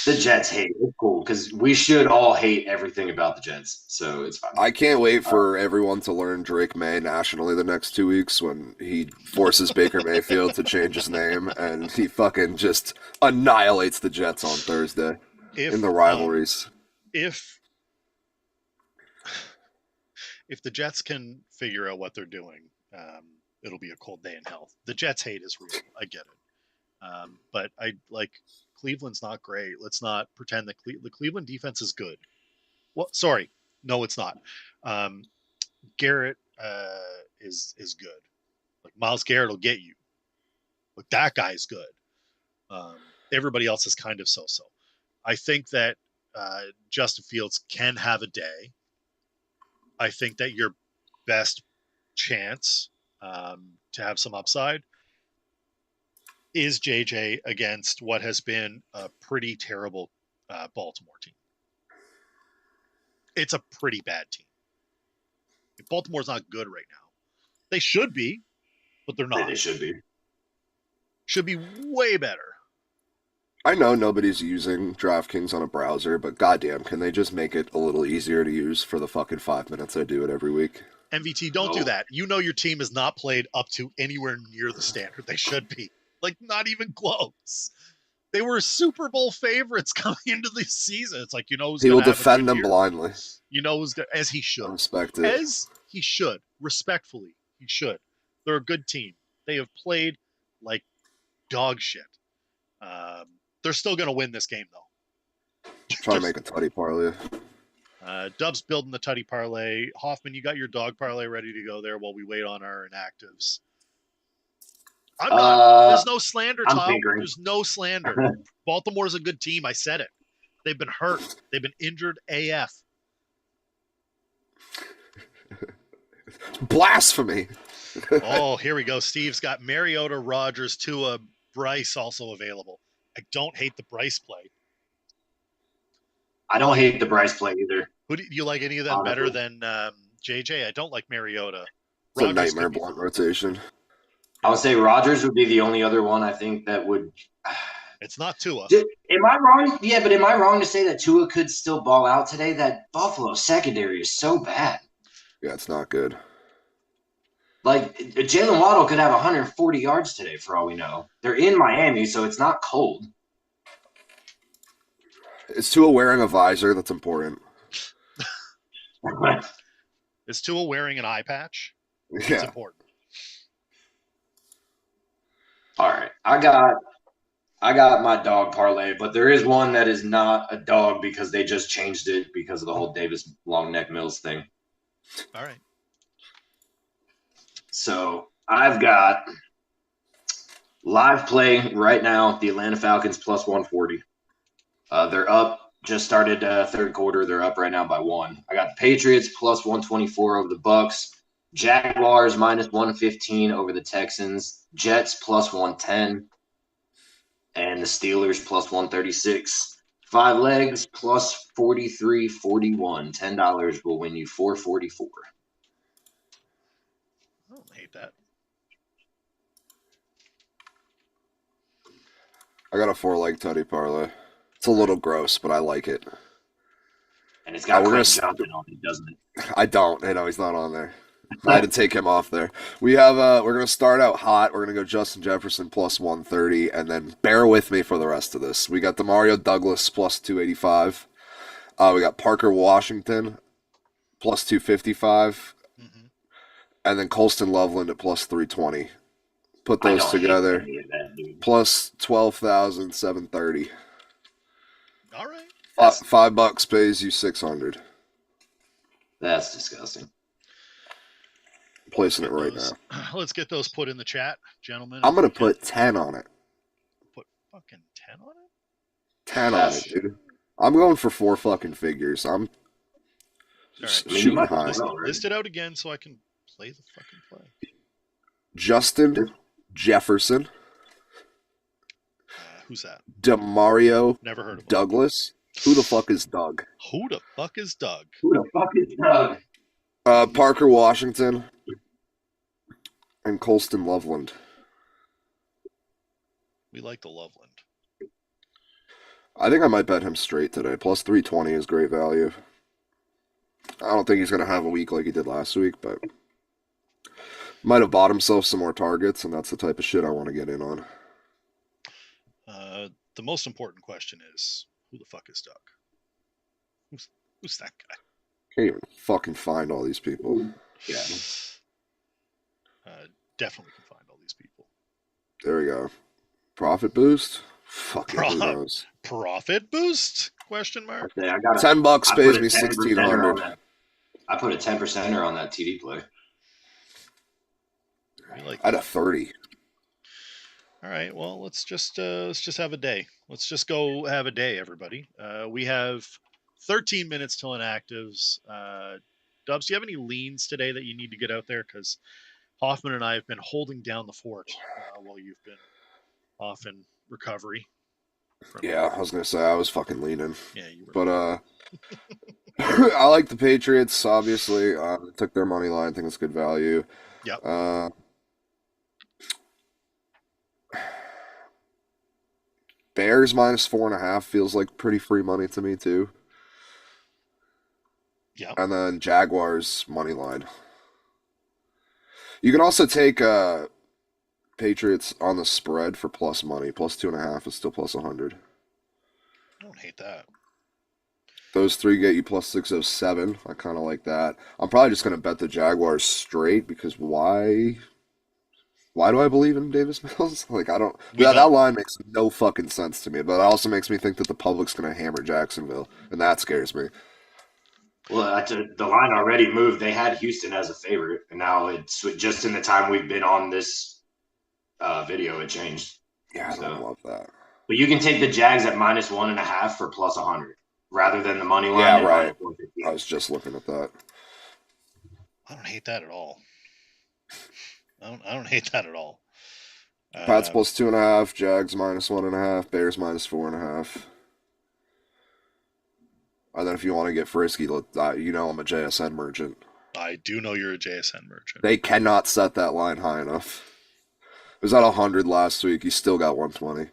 The Jets hate it. It's cool because we should all hate everything about the Jets, so it's fine. I can't wait for everyone to learn Drake May nationally the next 2 weeks when he forces Baker Mayfield to change his name and he fucking just annihilates the Jets on Thursday in the rivalries. If the Jets can figure out what they're doing, it'll be a cold day in hell. The Jets hate is real. I get it. But I like Cleveland's not great. Let's not pretend that the Cleveland defense is good. Well, sorry. No, it's not. Garrett is good. Like Myles Garrett will get you. Like that guy's good. Everybody else is kind of so-so. I think that Justin Fields can have a day. I think that your best chance to have some upside is JJ against what has been a pretty terrible Baltimore team. It's a pretty bad team. Baltimore's not good right now. They should be, but they're not. They should be. Should be way better. I know nobody's using DraftKings on a browser, but goddamn, can they just make it a little easier to use for the fucking 5 minutes I do it every week? MVT, don't do that. You know your team is not played up to anywhere near the standard they should be. Like, not even close. They were Super Bowl favorites coming into the season. It's like, you know who's he will defend them blindly. You know who's as he should. I respect it. As he should. Respectfully, he should. They're a good team. They have played like dog shit. They're still going to win this game, though. Try to make a tutty parlay. Dub's building the tutty parlay. Hoffman, you got your dog parlay ready to go there while we wait on our inactives. I'm not. There's no slander, Tom. There's no slander. Baltimore's a good team. I said it. They've been hurt. They've been injured AF. Blasphemy. Oh, here we go. Steve's got Mariota, Rodgers, Tua, Bryce also available. I don't hate the Bryce play. I don't hate the Bryce play either. Who do you like any of them better than JJ? I don't like Mariota. It's a nightmare blunt rotation. I would say Rodgers would be the only other one I think that would. It's not Tua. Am I wrong? Yeah, but am I wrong to say that Tua could still ball out today? That Buffalo secondary is so bad. Yeah, it's not good. Like, Jalen Waddle could have 140 yards today for all we know. They're in Miami, so it's not cold. Is Tua wearing a visor? That's important. Is Tua wearing an eye patch? Yeah. It's important. All right. I got my dog parlay, but there is one that is not a dog because they just changed it because of the whole Davis long neck Mills thing. All right. So I've got live play right now, the Atlanta Falcons plus 140. They're up, just started third quarter. They're up right now by 1. I got the Patriots plus 124 over the Bucks. Jaguars minus 115 over the Texans. Jets plus 110. And the Steelers plus 136. 5 legs plus 43.41. $10 will win you $4.44. I don't hate that. I got a 4-leg tutty parlay. It's a little gross, but I like it. And it's got Chris Johnson on it, doesn't it? I don't. I know he's not on there. I had to take him off there. We have we're gonna start out hot. We're gonna go Justin Jefferson plus 130, and then bear with me for the rest of this. We got Demario Douglas plus 285. We got Parker Washington plus 255, and then Colston Loveland at plus 320. Put those together, plus 12,730. All right. $5 pays you 600. That's disgusting. Placing it right now. Let's get those put in the chat, gentlemen. I'm gonna put 10 on it. Put fucking 10 on it? 10 on it, dude. I'm going for 4 fucking figures. I'm shooting high. List it out again so I can play the fucking play. Justin Jefferson. Who's that? Demario. Never heard of him. Douglas. Who the fuck is Doug? Who the fuck is Doug? Who the fuck is Doug? Parker Washington and Colston Loveland. We like the Loveland. I think I might bet him straight today. Plus 320 is great value. I don't think he's going to have a week like he did last week, but might have bought himself some more targets, and that's the type of shit I want to get in on. The most important question is, who the fuck is Doug? Who's that guy? Can't even fucking find all these people. Yeah. Definitely can find all these people. There we go. Profit boost? Fucking who knows? Profit boost? Question mark. Okay, I got $10 pays me 1,600. I put a 10%er on that TD play. I had a 30. All right. Well, let's just have a day. Let's just go have a day, everybody. We have 13 minutes till inactives. Dubs, do you have any leans today that you need to get out there? Because Hoffman and I have been holding down the fort while you've been off in recovery. Yeah, I was going to say I was fucking leaning. Yeah, you were. But I like the Patriots, obviously. Took their money line. I think it's good value. Yep. Bears minus 4.5 feels like pretty free money to me, too. Yeah. And then Jaguars money line. You can also take Patriots on the spread for plus money. Plus 2.5 is still plus 100. I don't hate that. Those 3 get you plus 607. I kind of like that. I'm probably just going to bet the Jaguars straight because why? Why do I believe in Davis Mills? Like, I don't. We That don't. line makes no fucking sense to me, but it also makes me think that the public's going to hammer Jacksonville, and that scares me. Well, the line already moved. They had Houston as a favorite, and now it's just in the time we've been on this video, it changed. Yeah, I don't So, love that. but you can take the Jags at -1.5 for +100 rather than the money line Yeah, at right. I -150. was just looking at that. I don't hate that at all. I don't hate that at all. Pats +2.5, Jags -1.5, Bears -4.5. And then if you want to get frisky, you know I'm a JSN merchant. I do know you're a JSN merchant. They cannot set that line high enough. It was at 100 last week. He still got 120.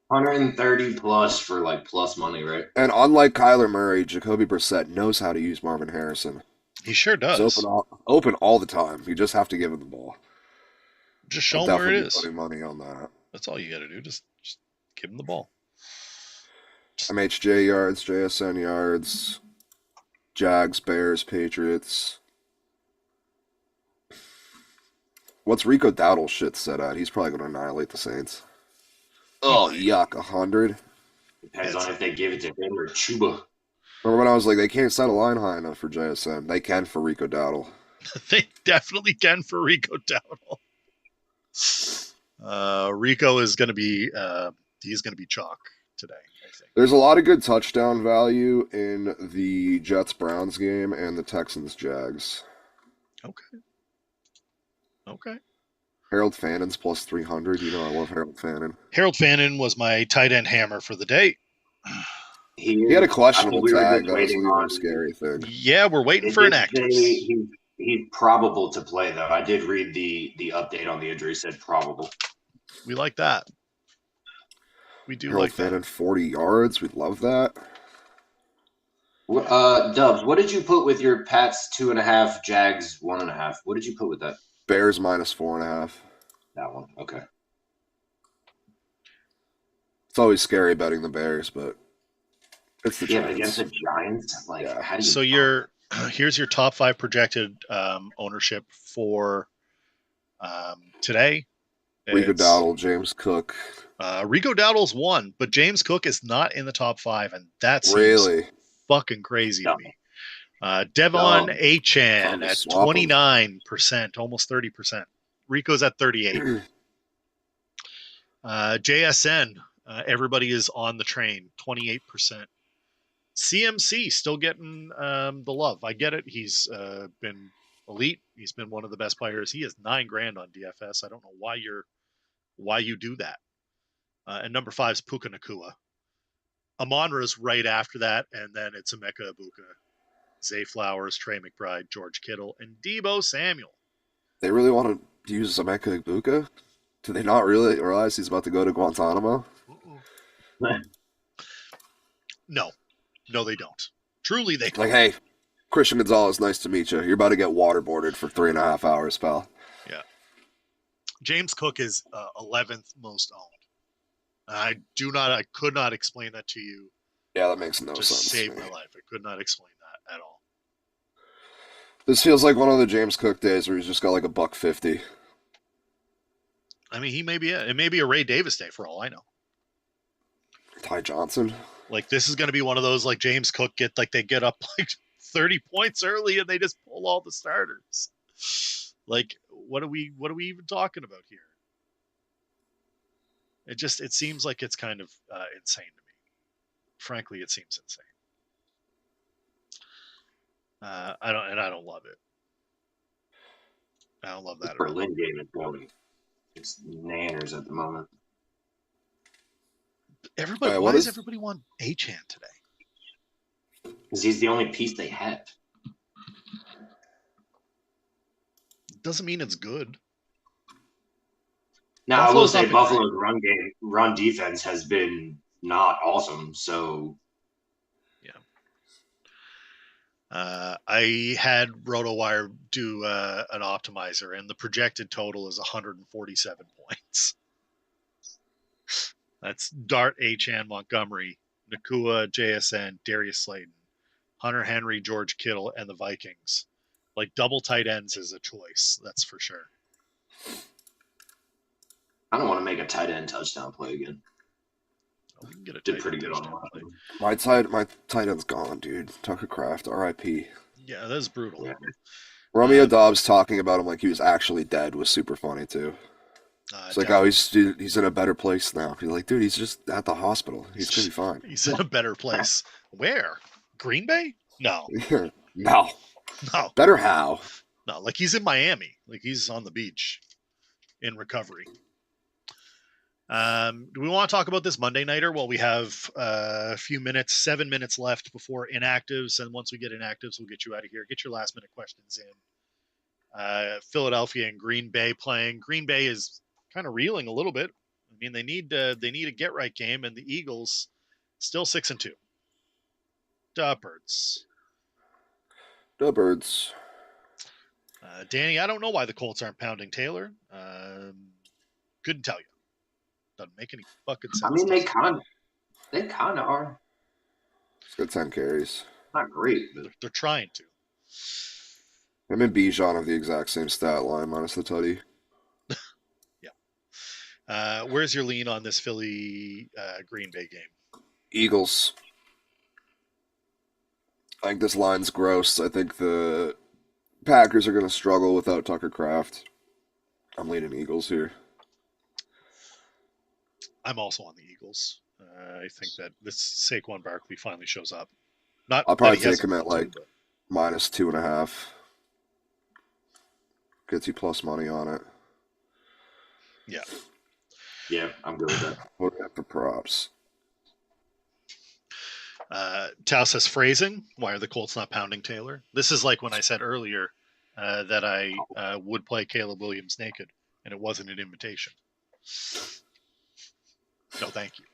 130 plus for like plus money, right? And unlike Kyler Murray, Jacoby Brissett knows how to use Marvin Harrison. He sure He's does. open all the time. You just have to give him the ball. Just I'll show him where it definitely be is. putting money on that. That's all you got to do. Just give him the ball. MHJ yards, JSN yards, Jags, Bears, Patriots. What's Rico Dowdle's shit set at? He's probably going to annihilate the Saints. Oh, yuck, 100. Depends on if they give it to him or Chuba. Remember when I was like, they can't set a line high enough for JSN. They can for Rico Dowdle. They definitely can for Rico Dowdle. Rico is going to be he's going to be chalk today, I think. There's a lot of good touchdown value in the Jets-Browns game and the Texans-Jags. Okay. Harold Fannon's +300. You know I love Harold Fannon. Harold Fannin was my tight end hammer for the day. He had a questionable we tag. That was a little scary thing. Yeah, we're waiting for Inactives. He's probable to play, though. I did read the update on the injury, said probable. We like that. We do Harold like Fannon, that. 40 yards. We'd love that. Dubs, what did you put with your Pats 2.5, Jags 1.5? What did you put with that? Bears -4.5. That one. Okay. It's always scary betting the Bears, but it's the Yeah, Giants. against the Giants, like Yeah. how do you? So here's your top 5 projected ownership for today. Rico Dowdle, James Cook. Rico Dowdle's 1, but James Cook is not in the top 5, and that seems Really fucking crazy to me. Devon Achan at 29%, almost 30%. Rico's at 38. JSN, everybody is on the train, 28%. CMC still getting the love. I get it. He's been elite. He's been one of the best players. He is $9,000 on DFS. I don't know why you do that. And number 5 is Puka Nakua. Amonra's right after that, and then it's Emeka Ibuka, Zay Flowers, Trey McBride, George Kittle, and Deebo Samuel. They really want to use Emeka Ibuka? Do they not really realize he's about to go to Guantanamo? No, they don't. Truly, they don't. Like, hey, Christian Gonzalez, nice to meet you. You're about to get waterboarded for 3.5 hours, pal. Yeah. James Cook is 11th most owned. I could not explain that to you. Yeah, that makes no Just sense. saved my life. I could not explain that at all. This feels like one of the James Cook days where he's just got like $150. I mean, he may be it may be a Ray Davis day for all I know. Ty Johnson. Like, this is going to be one of those, like, James Cook they get up like 30 points early and they just pull all the starters. Like, what are we even talking about here? It seems like it's kind of insane to me. Frankly, it seems insane. I don't love it. I don't love that. Berlin game is going. It's nanners at the moment. Everybody, why does everybody want Achan today? Because he's the only piece they have. Doesn't mean it's good. Now, I will say Buffalo's run defense has been not awesome. So, yeah. I had RotoWire do an optimizer, and the projected total is 147 points. That's Dart, Achan, Montgomery, Nakua, JSN, Darius Slayton, Hunter Henry, George Kittle, and the Vikings. Like, double tight ends is a choice, that's for sure. I don't want to make a tight end touchdown play again. Oh, we can get a Did tight pretty end good on touchdown that. play. My tight end's gone, dude. Tucker Kraft, R.I.P. Yeah, that's brutal. Yeah. Romeo Dobbs talking about him like he was actually dead was super funny too. It's like, oh, he's in a better place now. You're like, dude, he's just at the hospital. He's gonna be fine. He's in a better place. Where? Green Bay? No. No. No. Better how? No, like he's in Miami. Like he's on the beach in recovery. Do we want to talk about this Monday nighter? Well, we have a few minutes, 7 minutes left before inactives. And once we get inactives, we'll get you out of here. Get your last minute questions in. Philadelphia and Green Bay playing. Green Bay is kind of reeling a little bit. I mean, they need a get right game, and the Eagles still 6-2. Birds. The Birds. Danny, I don't know why the Colts aren't pounding Taylor. Couldn't tell you. Doesn't make any fucking sense. I mean, they kind of are. He's got 10 carries. Not great, but They're trying to. Him and Bijan have the exact same stat line minus the tutty. Yeah. Where's your lean on this Philly Green Bay game? Eagles. I think this line's gross. I think the Packers are going to struggle without Tucker Kraft. I'm leaning Eagles here. I'm also on the Eagles. I think that this Saquon Barkley finally shows up. Not I'll probably take him at like minus 2.5. Gets you plus money on it. Yeah. Yeah, I'm good with that. What do we have for props? Tao says phrasing. Why are the Colts not pounding Taylor? This is like when I said earlier that I would play Caleb Williams naked, and it wasn't an invitation. No, thank you.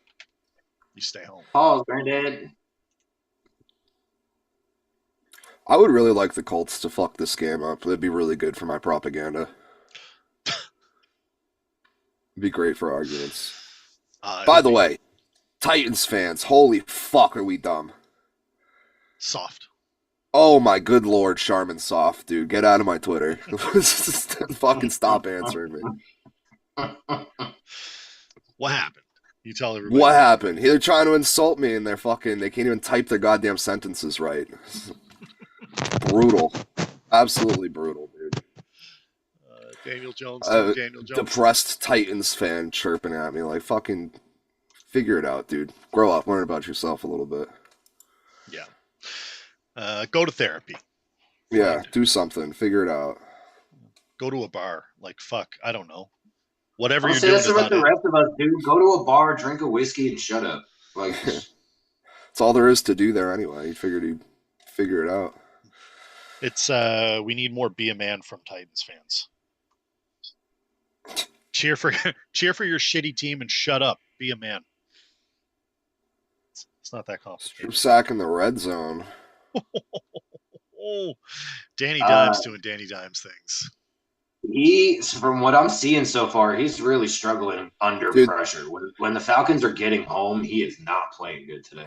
You stay home. Pause, Granddad. I would really like the Colts to fuck this game up. That'd be really good for my propaganda. It'd be great for arguments. By the way, Titans fans, holy fuck, are we dumb? Soft. Oh my good lord, Charmin Soft, dude. Get out of my Twitter. Fucking stop answering me. What happened? You tell everybody. What happened? They're trying to insult me and they can't even type their goddamn sentences right. Brutal. Absolutely brutal, dude. Daniel Jones. Depressed Titans fan chirping at me like, fucking figure it out, dude. Grow up. Learn about yourself a little bit. Yeah. Go to therapy. Yeah, do something. Figure it out. Go to a bar. Like, fuck, I don't know. Whatever you're Honestly, doing that's is what not the it. rest of us do. Go to a bar, drink a whiskey, and shut up. Like, That's all there is to do there anyway. You figured you'd figure it out. It's we need more be a man from Titans fans. Cheer for your shitty team and shut up. Be a man. It's not that complicated. Strip sack in the red zone. Oh, Danny Dimes doing Danny Dimes things. From what I'm seeing so far, he's really struggling under pressure. When the Falcons are getting home, he is not playing good today.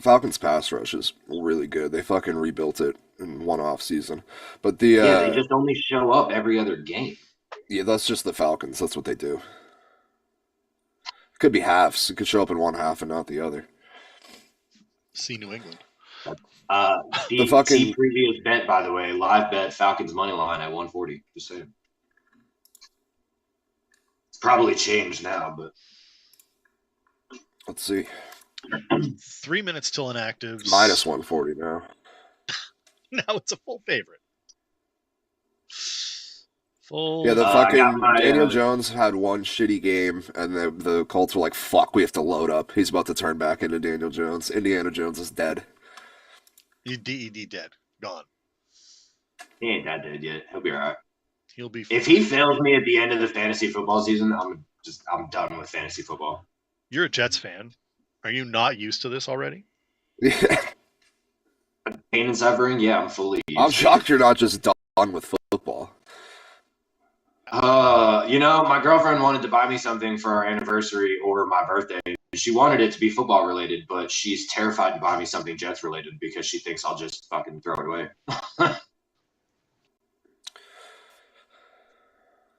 Falcons pass rush is really good. They fucking rebuilt it in one off season. But they just only show up every other game. Yeah, that's just the Falcons. That's what they do. It could be halves. It could show up in one half and not the other. See New England. See previous bet, by the way, live bet Falcons money line at 140. Just saying. It's probably changed now, but let's see. 3 minutes till inactives. Minus 140 now. Now it's a full favorite. Yeah, the fucking Daniel Jones had one shitty game, and the Colts were like, fuck, we have to load up. He's about to turn back into Daniel Jones. Indiana Jones is dead. He's dead. Gone. He ain't that dead yet. He'll be all right. He'll be fine. If he fails me at the end of the fantasy football season, I'm done with fantasy football. You're a Jets fan. Are you not used to this already? Yeah. Pain and suffering? Yeah, I'm fully used I'm shocked you're not just done with football. My girlfriend wanted to buy me something for our anniversary or my birthday. She wanted it to be football related, but she's terrified to buy me something Jets related because she thinks I'll just fucking throw it away.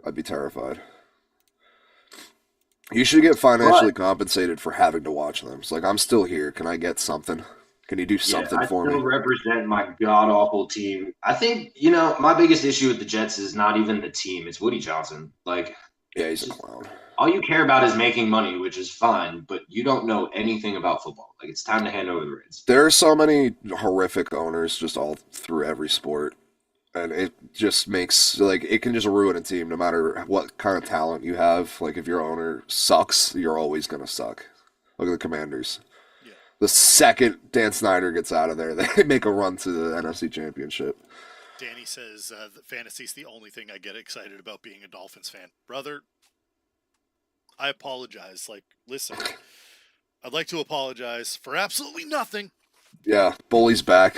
I'd be terrified. You should get financially But compensated for having to watch them. It's like, I'm still here. Can I get something? Can you do yeah, something I for still me? represent my god awful team. I think, my biggest issue with the Jets is not even the team, it's Woody Johnson. Like, Yeah, he's a just clown. all you care about is making money, which is fine, but you don't know anything about football. Like, it's time to hand over the reins. There are so many horrific owners just all through every sport. And it just makes, like, it can just ruin a team no matter what kind of talent you have. Like, if your owner sucks, you're always going to suck. Look at the Commanders. Yeah. The second Dan Snyder gets out of there, they make a run to the NFC Championship. Danny says that fantasy's the only thing I get excited about being a Dolphins fan. Brother, I apologize. Like, listen, I'd like to apologize for absolutely nothing. Yeah, Bully's back.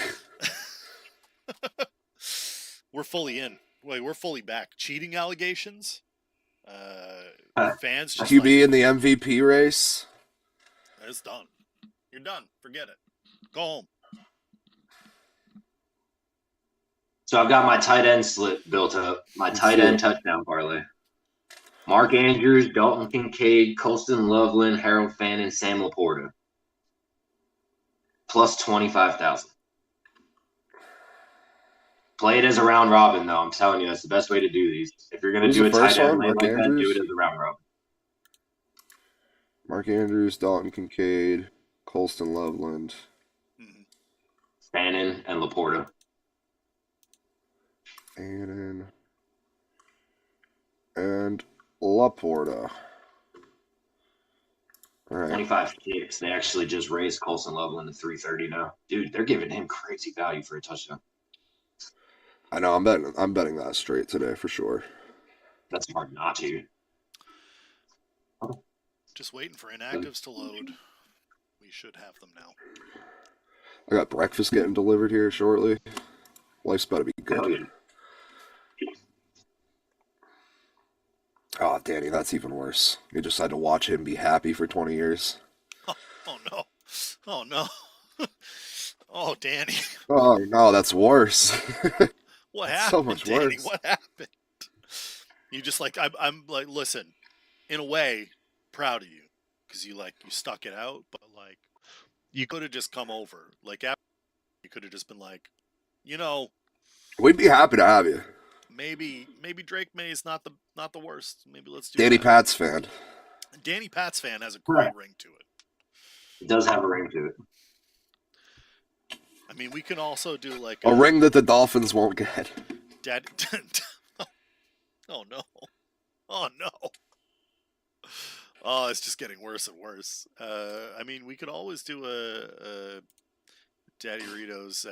We're fully in. Wait, we're fully back. Cheating allegations. Fans just QB in the MVP race. It's done. You're done. Forget it. Go home. So I've got my tight end slip built up. My tight end touchdown parlay. Mark Andrews, Dalton Kincaid, Colston Loveland, Harold Fannin, Sam Laporta. Plus 25,000. Play it as a round robin, though. I'm telling you, that's the best way to do these. If you're going to Who's do the a tight first end one? lay Mark like that, do Andrews? it as a round robin. Mark Andrews, Dalton Kincaid, Colston Loveland. Fannin and Laporta. Fannin and Laporta. All right. 25-6. They actually just raised Colston Loveland to 330 now. Dude, they're giving him crazy value for a touchdown. I know. I'm betting that straight today for sure. That's hard not to. Just waiting for inactives to load. We should have them now. I got breakfast getting delivered here shortly. Life's about to be good. Hell yeah. Oh, Danny, that's even worse. You just had to watch him be happy for 20 years. Oh no. Oh no. Oh, Danny. Oh, no, that's worse. What That's happened, so much Danny? worse. What happened? You just like I'm like, listen, in a way, proud of you because you stuck it out, but like you could have just come over. Like after, you could have just been like, We'd be happy to have you. maybe Drake May is not the worst. Maybe let's do Danny that. Pat's fan. Danny Pat's fan has a great ring to it. It does have a ring to it. I mean, we can also do like A ring that the Dolphins won't get. Dad. Oh no! Oh no! Oh, it's just getting worse and worse. I mean, we could always do a Daddy Ritos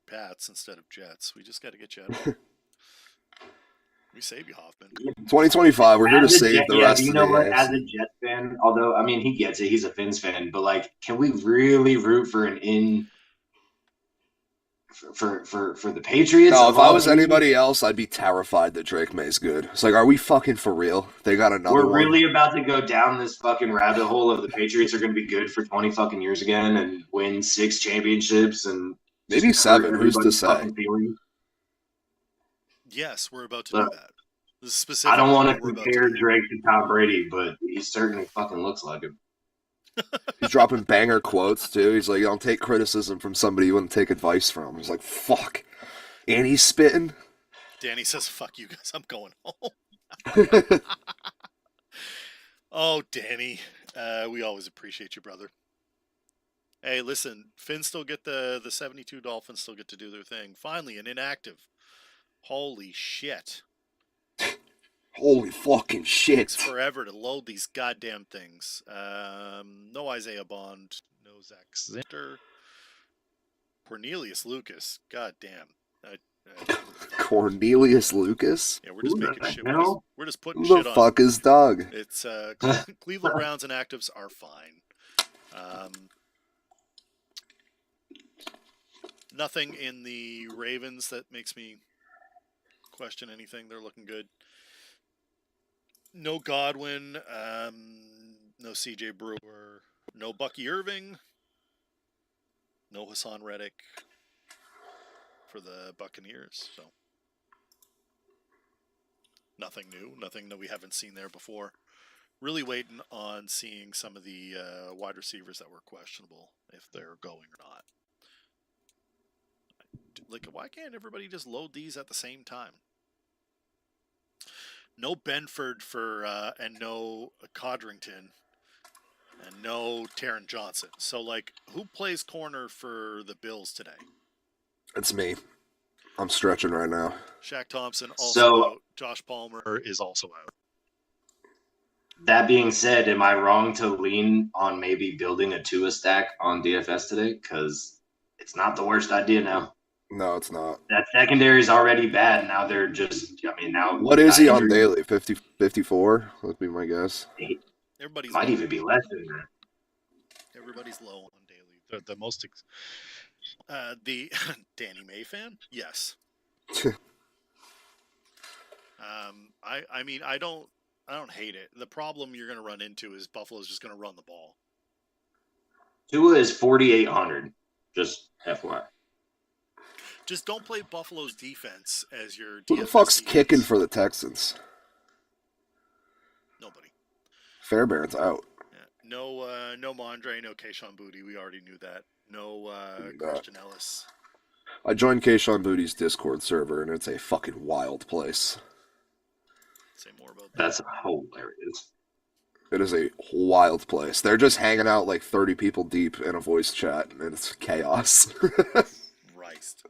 Pats instead of Jets. We just got to get you out of it. We save you, Hoffman. 2025, we're here to save the rest you of know the what? AFC. As a Jets fan, although I mean he gets it, he's a Fins fan, but like, can we really root for an in for the Patriots? No, if I was teams? anybody else, I'd be terrified that Drake May's good. It's like, are we fucking for real? They got another We're one. really about to go down this fucking rabbit hole of the Patriots are going to be good for 20 fucking years again and win 6 championships and Maybe just 7. hurt Who's to everybody's say? fucking feelings. Yes, we're about to Look, do that. This is specifically I don't want to what we're about compare to do. Drake to Tom Brady, but he certainly fucking looks like him. He's dropping banger quotes, too. He's like, you don't take criticism from somebody you wouldn't take advice from. He's like, fuck. And he's spitting. Danny says, "Fuck you guys, I'm going home." Oh, Danny, we always appreciate you, brother. Hey, listen, Finns still get the 72 Dolphins still get to do their thing. Finally, an inactive. Holy shit. Holy fucking shit. Takes forever to load these goddamn things. No Isaiah Bond. No Zach Zinter. Cornelius Lucas. God damn. Cornelius Lucas? Yeah, we're just making shit. We're just putting Who shit the on. fuck is Doug? It's Cleveland Browns and actives are fine. Nothing in the Ravens that makes me question anything. They're looking good. No Godwin, no CJ Brewer, no Bucky Irving, no Hassan Reddick for the Buccaneers. So nothing new, nothing that we haven't seen there before. Really waiting on seeing some of the wide receivers that were questionable, if they're going or not. Like, why can't everybody just load these at the same time? No Benford for and no Codrington and no Taron Johnson. So, like, who plays corner for the Bills today? It's me. I'm stretching right now. Shaq Thompson also out. Josh Palmer is also out. That being said, am I wrong to lean on maybe building a Tua stack on DFS today? Because it's not the worst idea now. No, it's not. That secondary is already bad. Now they're just, now. What is he on daily? 50, 54? That'd be my guess. Everybody's might low. even be less than that. Everybody's low on daily. The most, the Danny May fan? Yes. I mean, I don't hate it. The problem you're going to run into is Buffalo's just going to run the ball. Tua is 4,800. Just FYI. Just don't play Buffalo's defense as your DFS. Who the fuck's kicking for the Texans? Nobody. Fairbairn's out. Yeah. No Mondre, no Keyshawn Booty. We already knew that. No Christian Ellis. I joined Keyshawn Booty's Discord server, and it's a fucking wild place. Say more about that. That's hilarious. It is a wild place. They're just hanging out like 30 people deep in a voice chat, and it's chaos. Christ.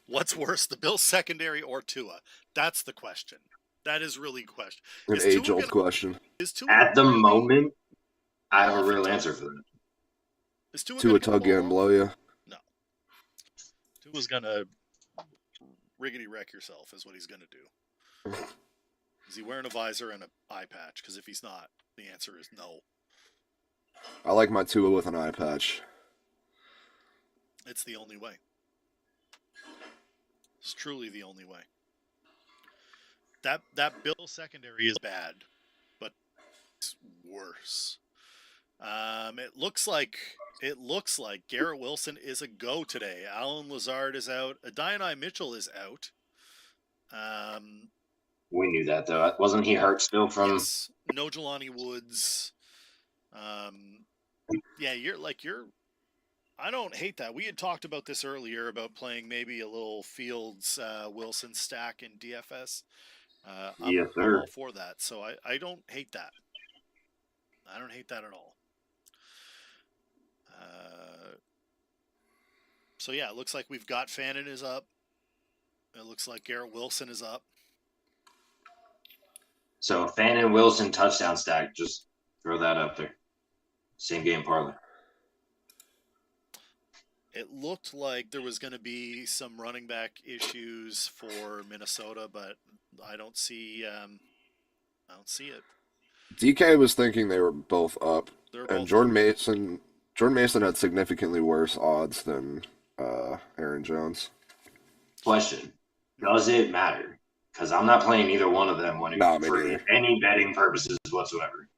What's worse, the Bills secondary or Tua? That's the question. That is really the question. An age-old question. At the moment, I have a real answer for that. Is Tua tug you and blow you? No. Tua's going to riggedy wreck yourself is what he's going to do. Is he wearing a visor and an eye patch? Because if he's not, the answer is no. I like my Tua with an eye patch. It's the only way. It's truly the only way. That Bill secondary is bad, but it's worse. It looks like Garrett Wilson is a go today. Alan Lazard is out. Adonai Mitchell is out. We knew that though. Wasn't he hurt still from? Yes. No Jelani Woods. Yeah, you're. I don't hate that. We had talked about this earlier about playing maybe a little Fields Wilson stack in DFS. Yes, sir. I'm all for that. So I don't hate that. I don't hate that at all. So yeah, it looks like we've got Fannin is up. It looks like Garrett Wilson is up. So Fannin Wilson touchdown stack. Just throw that up there. Same game parlay. It looked like there was going to be some running back issues for Minnesota, but I don't see it. DK was thinking they were both up, And Jordan Mason had significantly worse odds than Aaron Jones. Question: does it matter? Because I'm not playing either one of them for any betting purposes whatsoever.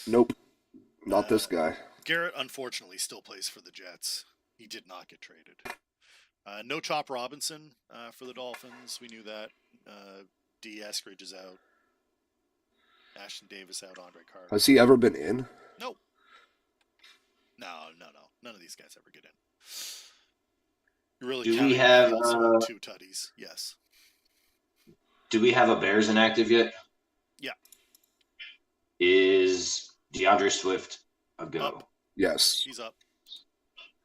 Nope, not this guy. Garrett, unfortunately, still plays for the Jets. He did not get traded. No Chop Robinson for the Dolphins. We knew that. D. Eskridge is out. Ashton Davis out. Andre Carter. Has he ever been in? Nope. No. None of these guys ever get in. You're really Do we have two tutties? Yes. Do we have a Bears inactive yet? Yeah. Is DeAndre Swift a go? Up. Yes. He's up.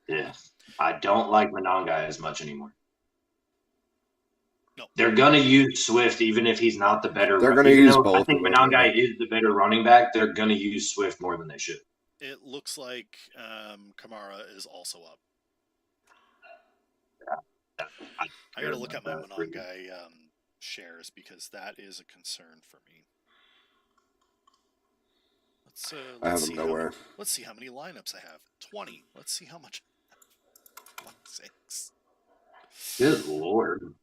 Yeah. I don't like Mononga as much anymore. No. They're going to use Swift even if he's not the better. They're going to use both. I think Mononga is the better running back. They're going to use Swift more than they should. It looks like Kamara is also up. Yeah. I got to look at my Mononga shares because that is a concern for me. Let's see nowhere. Let's see how many lineups I have. 20. Let's see how much. 6. Good Lord.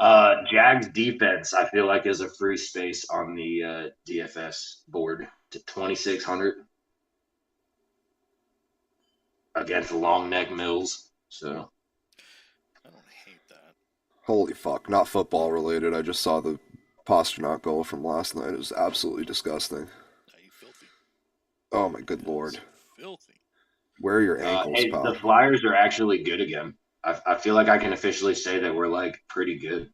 Well, Jags defense, I feel like, is a free space on the DFS board to 2,600 against Long Neck Mills. So I don't hate that. Holy fuck. Not football related. I just saw the Pasternak goal from last night. It was absolutely disgusting. Now you filthy. Oh my good lord. Filthy. Where are your ankles, Hey, the pal? Flyers are actually good again. I feel like I can officially say that we're like pretty good.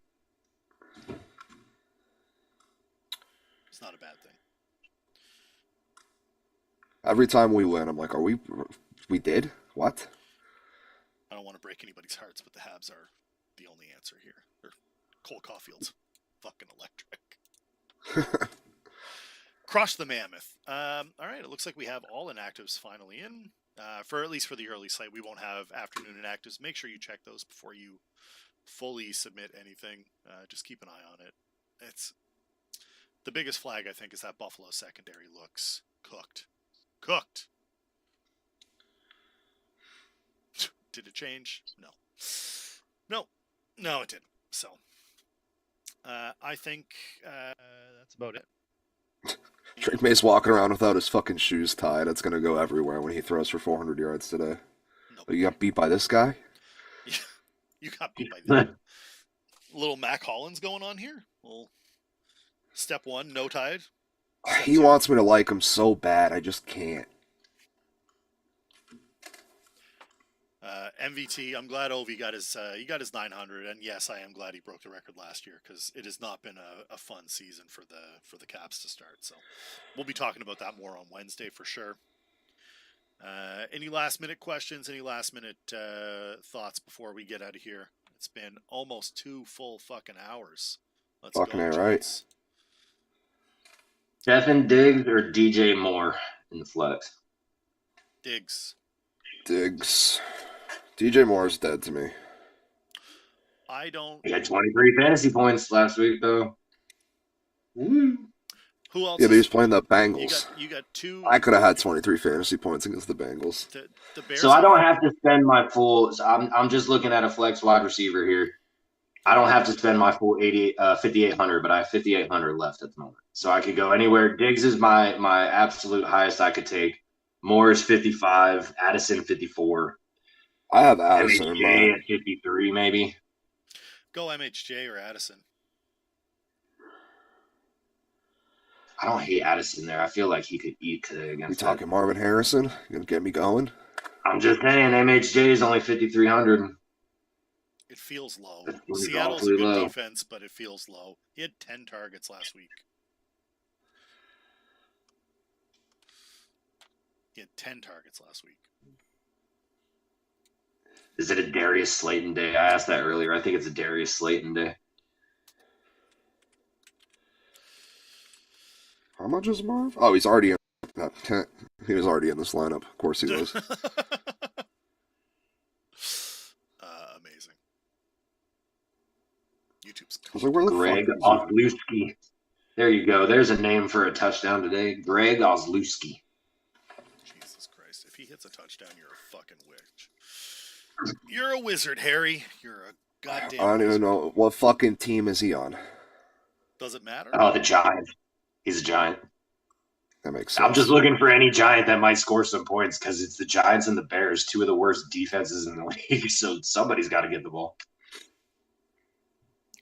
It's not a bad thing. Every time we win, I'm like, we did? What? I don't want to break anybody's hearts, but the Habs are the only answer here. Or Cole Caulfield's fucking electric. Crush the Mammoth. All right, it looks like we have all inactives finally in. At least for the early slate, we won't have afternoon inactives. Make sure you check those before you fully submit anything. Just keep an eye on it. It's the biggest flag, I think, is that Buffalo secondary looks cooked. Cooked. Did it change? No. No, it didn't. So, I think that's about it. Drake May's walking around without his fucking shoes tied. It's gonna go everywhere when he throws for 400 yards today. Nope. But you got beat by this guy? You got beat by that. Little Mac Hollins going on here. Well, step one, no tied. He wants me to like him so bad, I just can't. MVT, I'm glad Ovi got his 900, and yes, I am glad he broke the record last year because it has not been a fun season for the Caps to start. So we'll be talking about that more on Wednesday for sure. Any last minute questions? Any last minute thoughts before we get out of here? It's been almost 2 full fucking hours. Let's Fucking go, A, right? Giants. Stephen Diggs or DJ Moore in the flex? Diggs. DJ Moore's dead to me. I don't. He had 23 fantasy points last week, though. Woo. Who else? Yeah, but he's playing the Bengals. You got two. I could have had 23 fantasy points against the Bengals. The Bears. So I don't have to spend my full. So I'm just looking at a flex wide receiver here. I don't have to spend my full 5,800, but I have 5,800 left at the moment. So I could go anywhere. Diggs is my absolute highest I could take. Moore is 55. Addison 54. I have Addison in MHJ mind. at 53 maybe. Go MHJ or Addison. I don't hate Addison there. I feel like he could eat today against. We talking Marvin Harrison? You gonna get me going? I'm just saying, MHJ is only 5,300. It feels low. It feels Seattle's a awfully good low. defense, but it feels low. He had 10 targets last week. Is it a Darius Slayton day? I asked that earlier. I think it's a Darius Slayton day. How much is Marv? Oh, he's already in. He was already in this lineup. Of course he was. Amazing. YouTube's I was like, where the Greg fuck is Ozlewski. There you go. There's a name for a touchdown today. Greg Ozlewski. Jesus Christ. If he hits a touchdown, you're a fucking witch. You're a wizard, Harry. You're a goddamn I don't even wizard. know. What fucking team is he on? Does it matter? Oh, the Giant. He's a Giant. That makes sense. I'm just looking for any Giant that might score some points because it's the Giants and the Bears, two of the worst defenses in the league. So somebody's got to get the ball.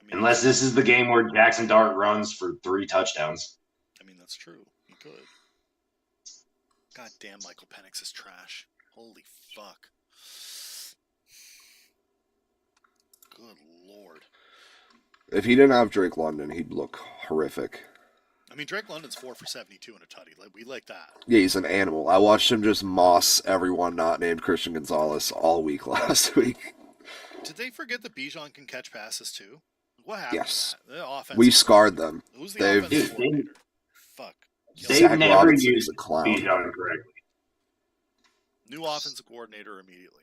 I mean, Unless this is the game where Jackson Dart runs for 3 touchdowns. I mean, that's true. He could. God damn, Michael Penix is trash. Holy fuck. Good lord. If he didn't have Drake London, he'd look horrific. I mean, Drake London's 4 for 72 and a tutty. Like, we like that. Yeah, he's an animal. I watched him just moss everyone not named Christian Gonzalez all week last week. Did they forget that Bijan can catch passes too? What happened? Yes. To that? The offense. We scarred them. Who's the They've- offensive coordinator? Fuck. They've Zach never Robinson used is a clown. Bijan correctly. New offensive coordinator immediately.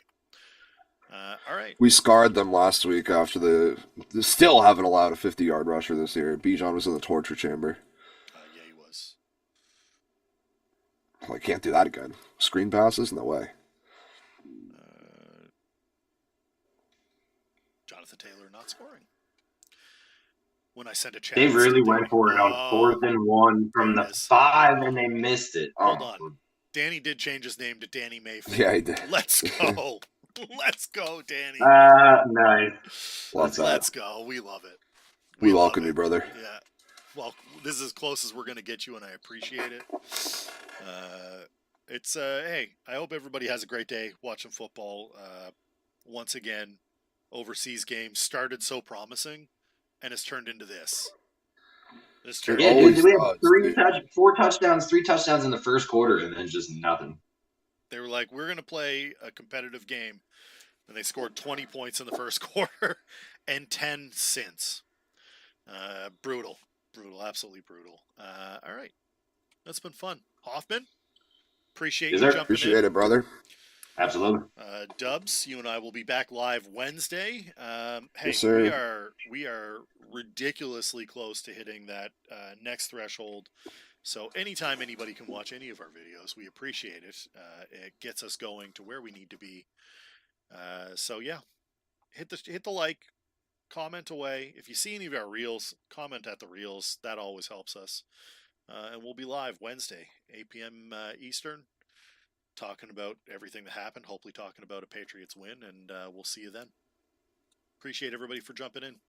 All right. We scarred them last week after they still haven't allowed a 50-yard rusher this year. Bijan was in the torture chamber. Yeah, he was. Well, I can't do that again. Screen passes? No way. Jonathan Taylor not scoring. When I sent a chat, They really went for it on 4th and 1 from there the it is. 5, and they missed it. Hold Oh, on. Danny did change his name to Danny Mayfield. Yeah, he did. Let's go. Let's go, Danny. Nice. Love that. Let's go. We love it. We love welcome it. you, brother. Yeah. Well, this is as close as we're going to get you, and I appreciate it. Hey, I hope everybody has a great day watching football. Once again, overseas game started so promising, and it's turned into this. Yeah, dude, we had 4 touchdowns, 3 touchdowns in the first quarter, and then just nothing. They were like, we're going to play a competitive game. And they scored 20 points in the first quarter and 10 since. Brutal, absolutely brutal. All right. That's been fun. Hoffman, appreciate you jumping in. Appreciate it, brother. Absolutely. Dubs, you and I will be back live Wednesday. Hey, yes, sir. we are ridiculously close to hitting that next threshold. So anytime anybody can watch any of our videos, we appreciate it. It gets us going to where we need to be. So yeah, hit the like, comment away. If you see any of our reels, comment at the reels. That always helps us. And we'll be live Wednesday, 8 p.m. Eastern, talking about everything that happened, hopefully talking about a Patriots win, and we'll see you then. Appreciate everybody for jumping in.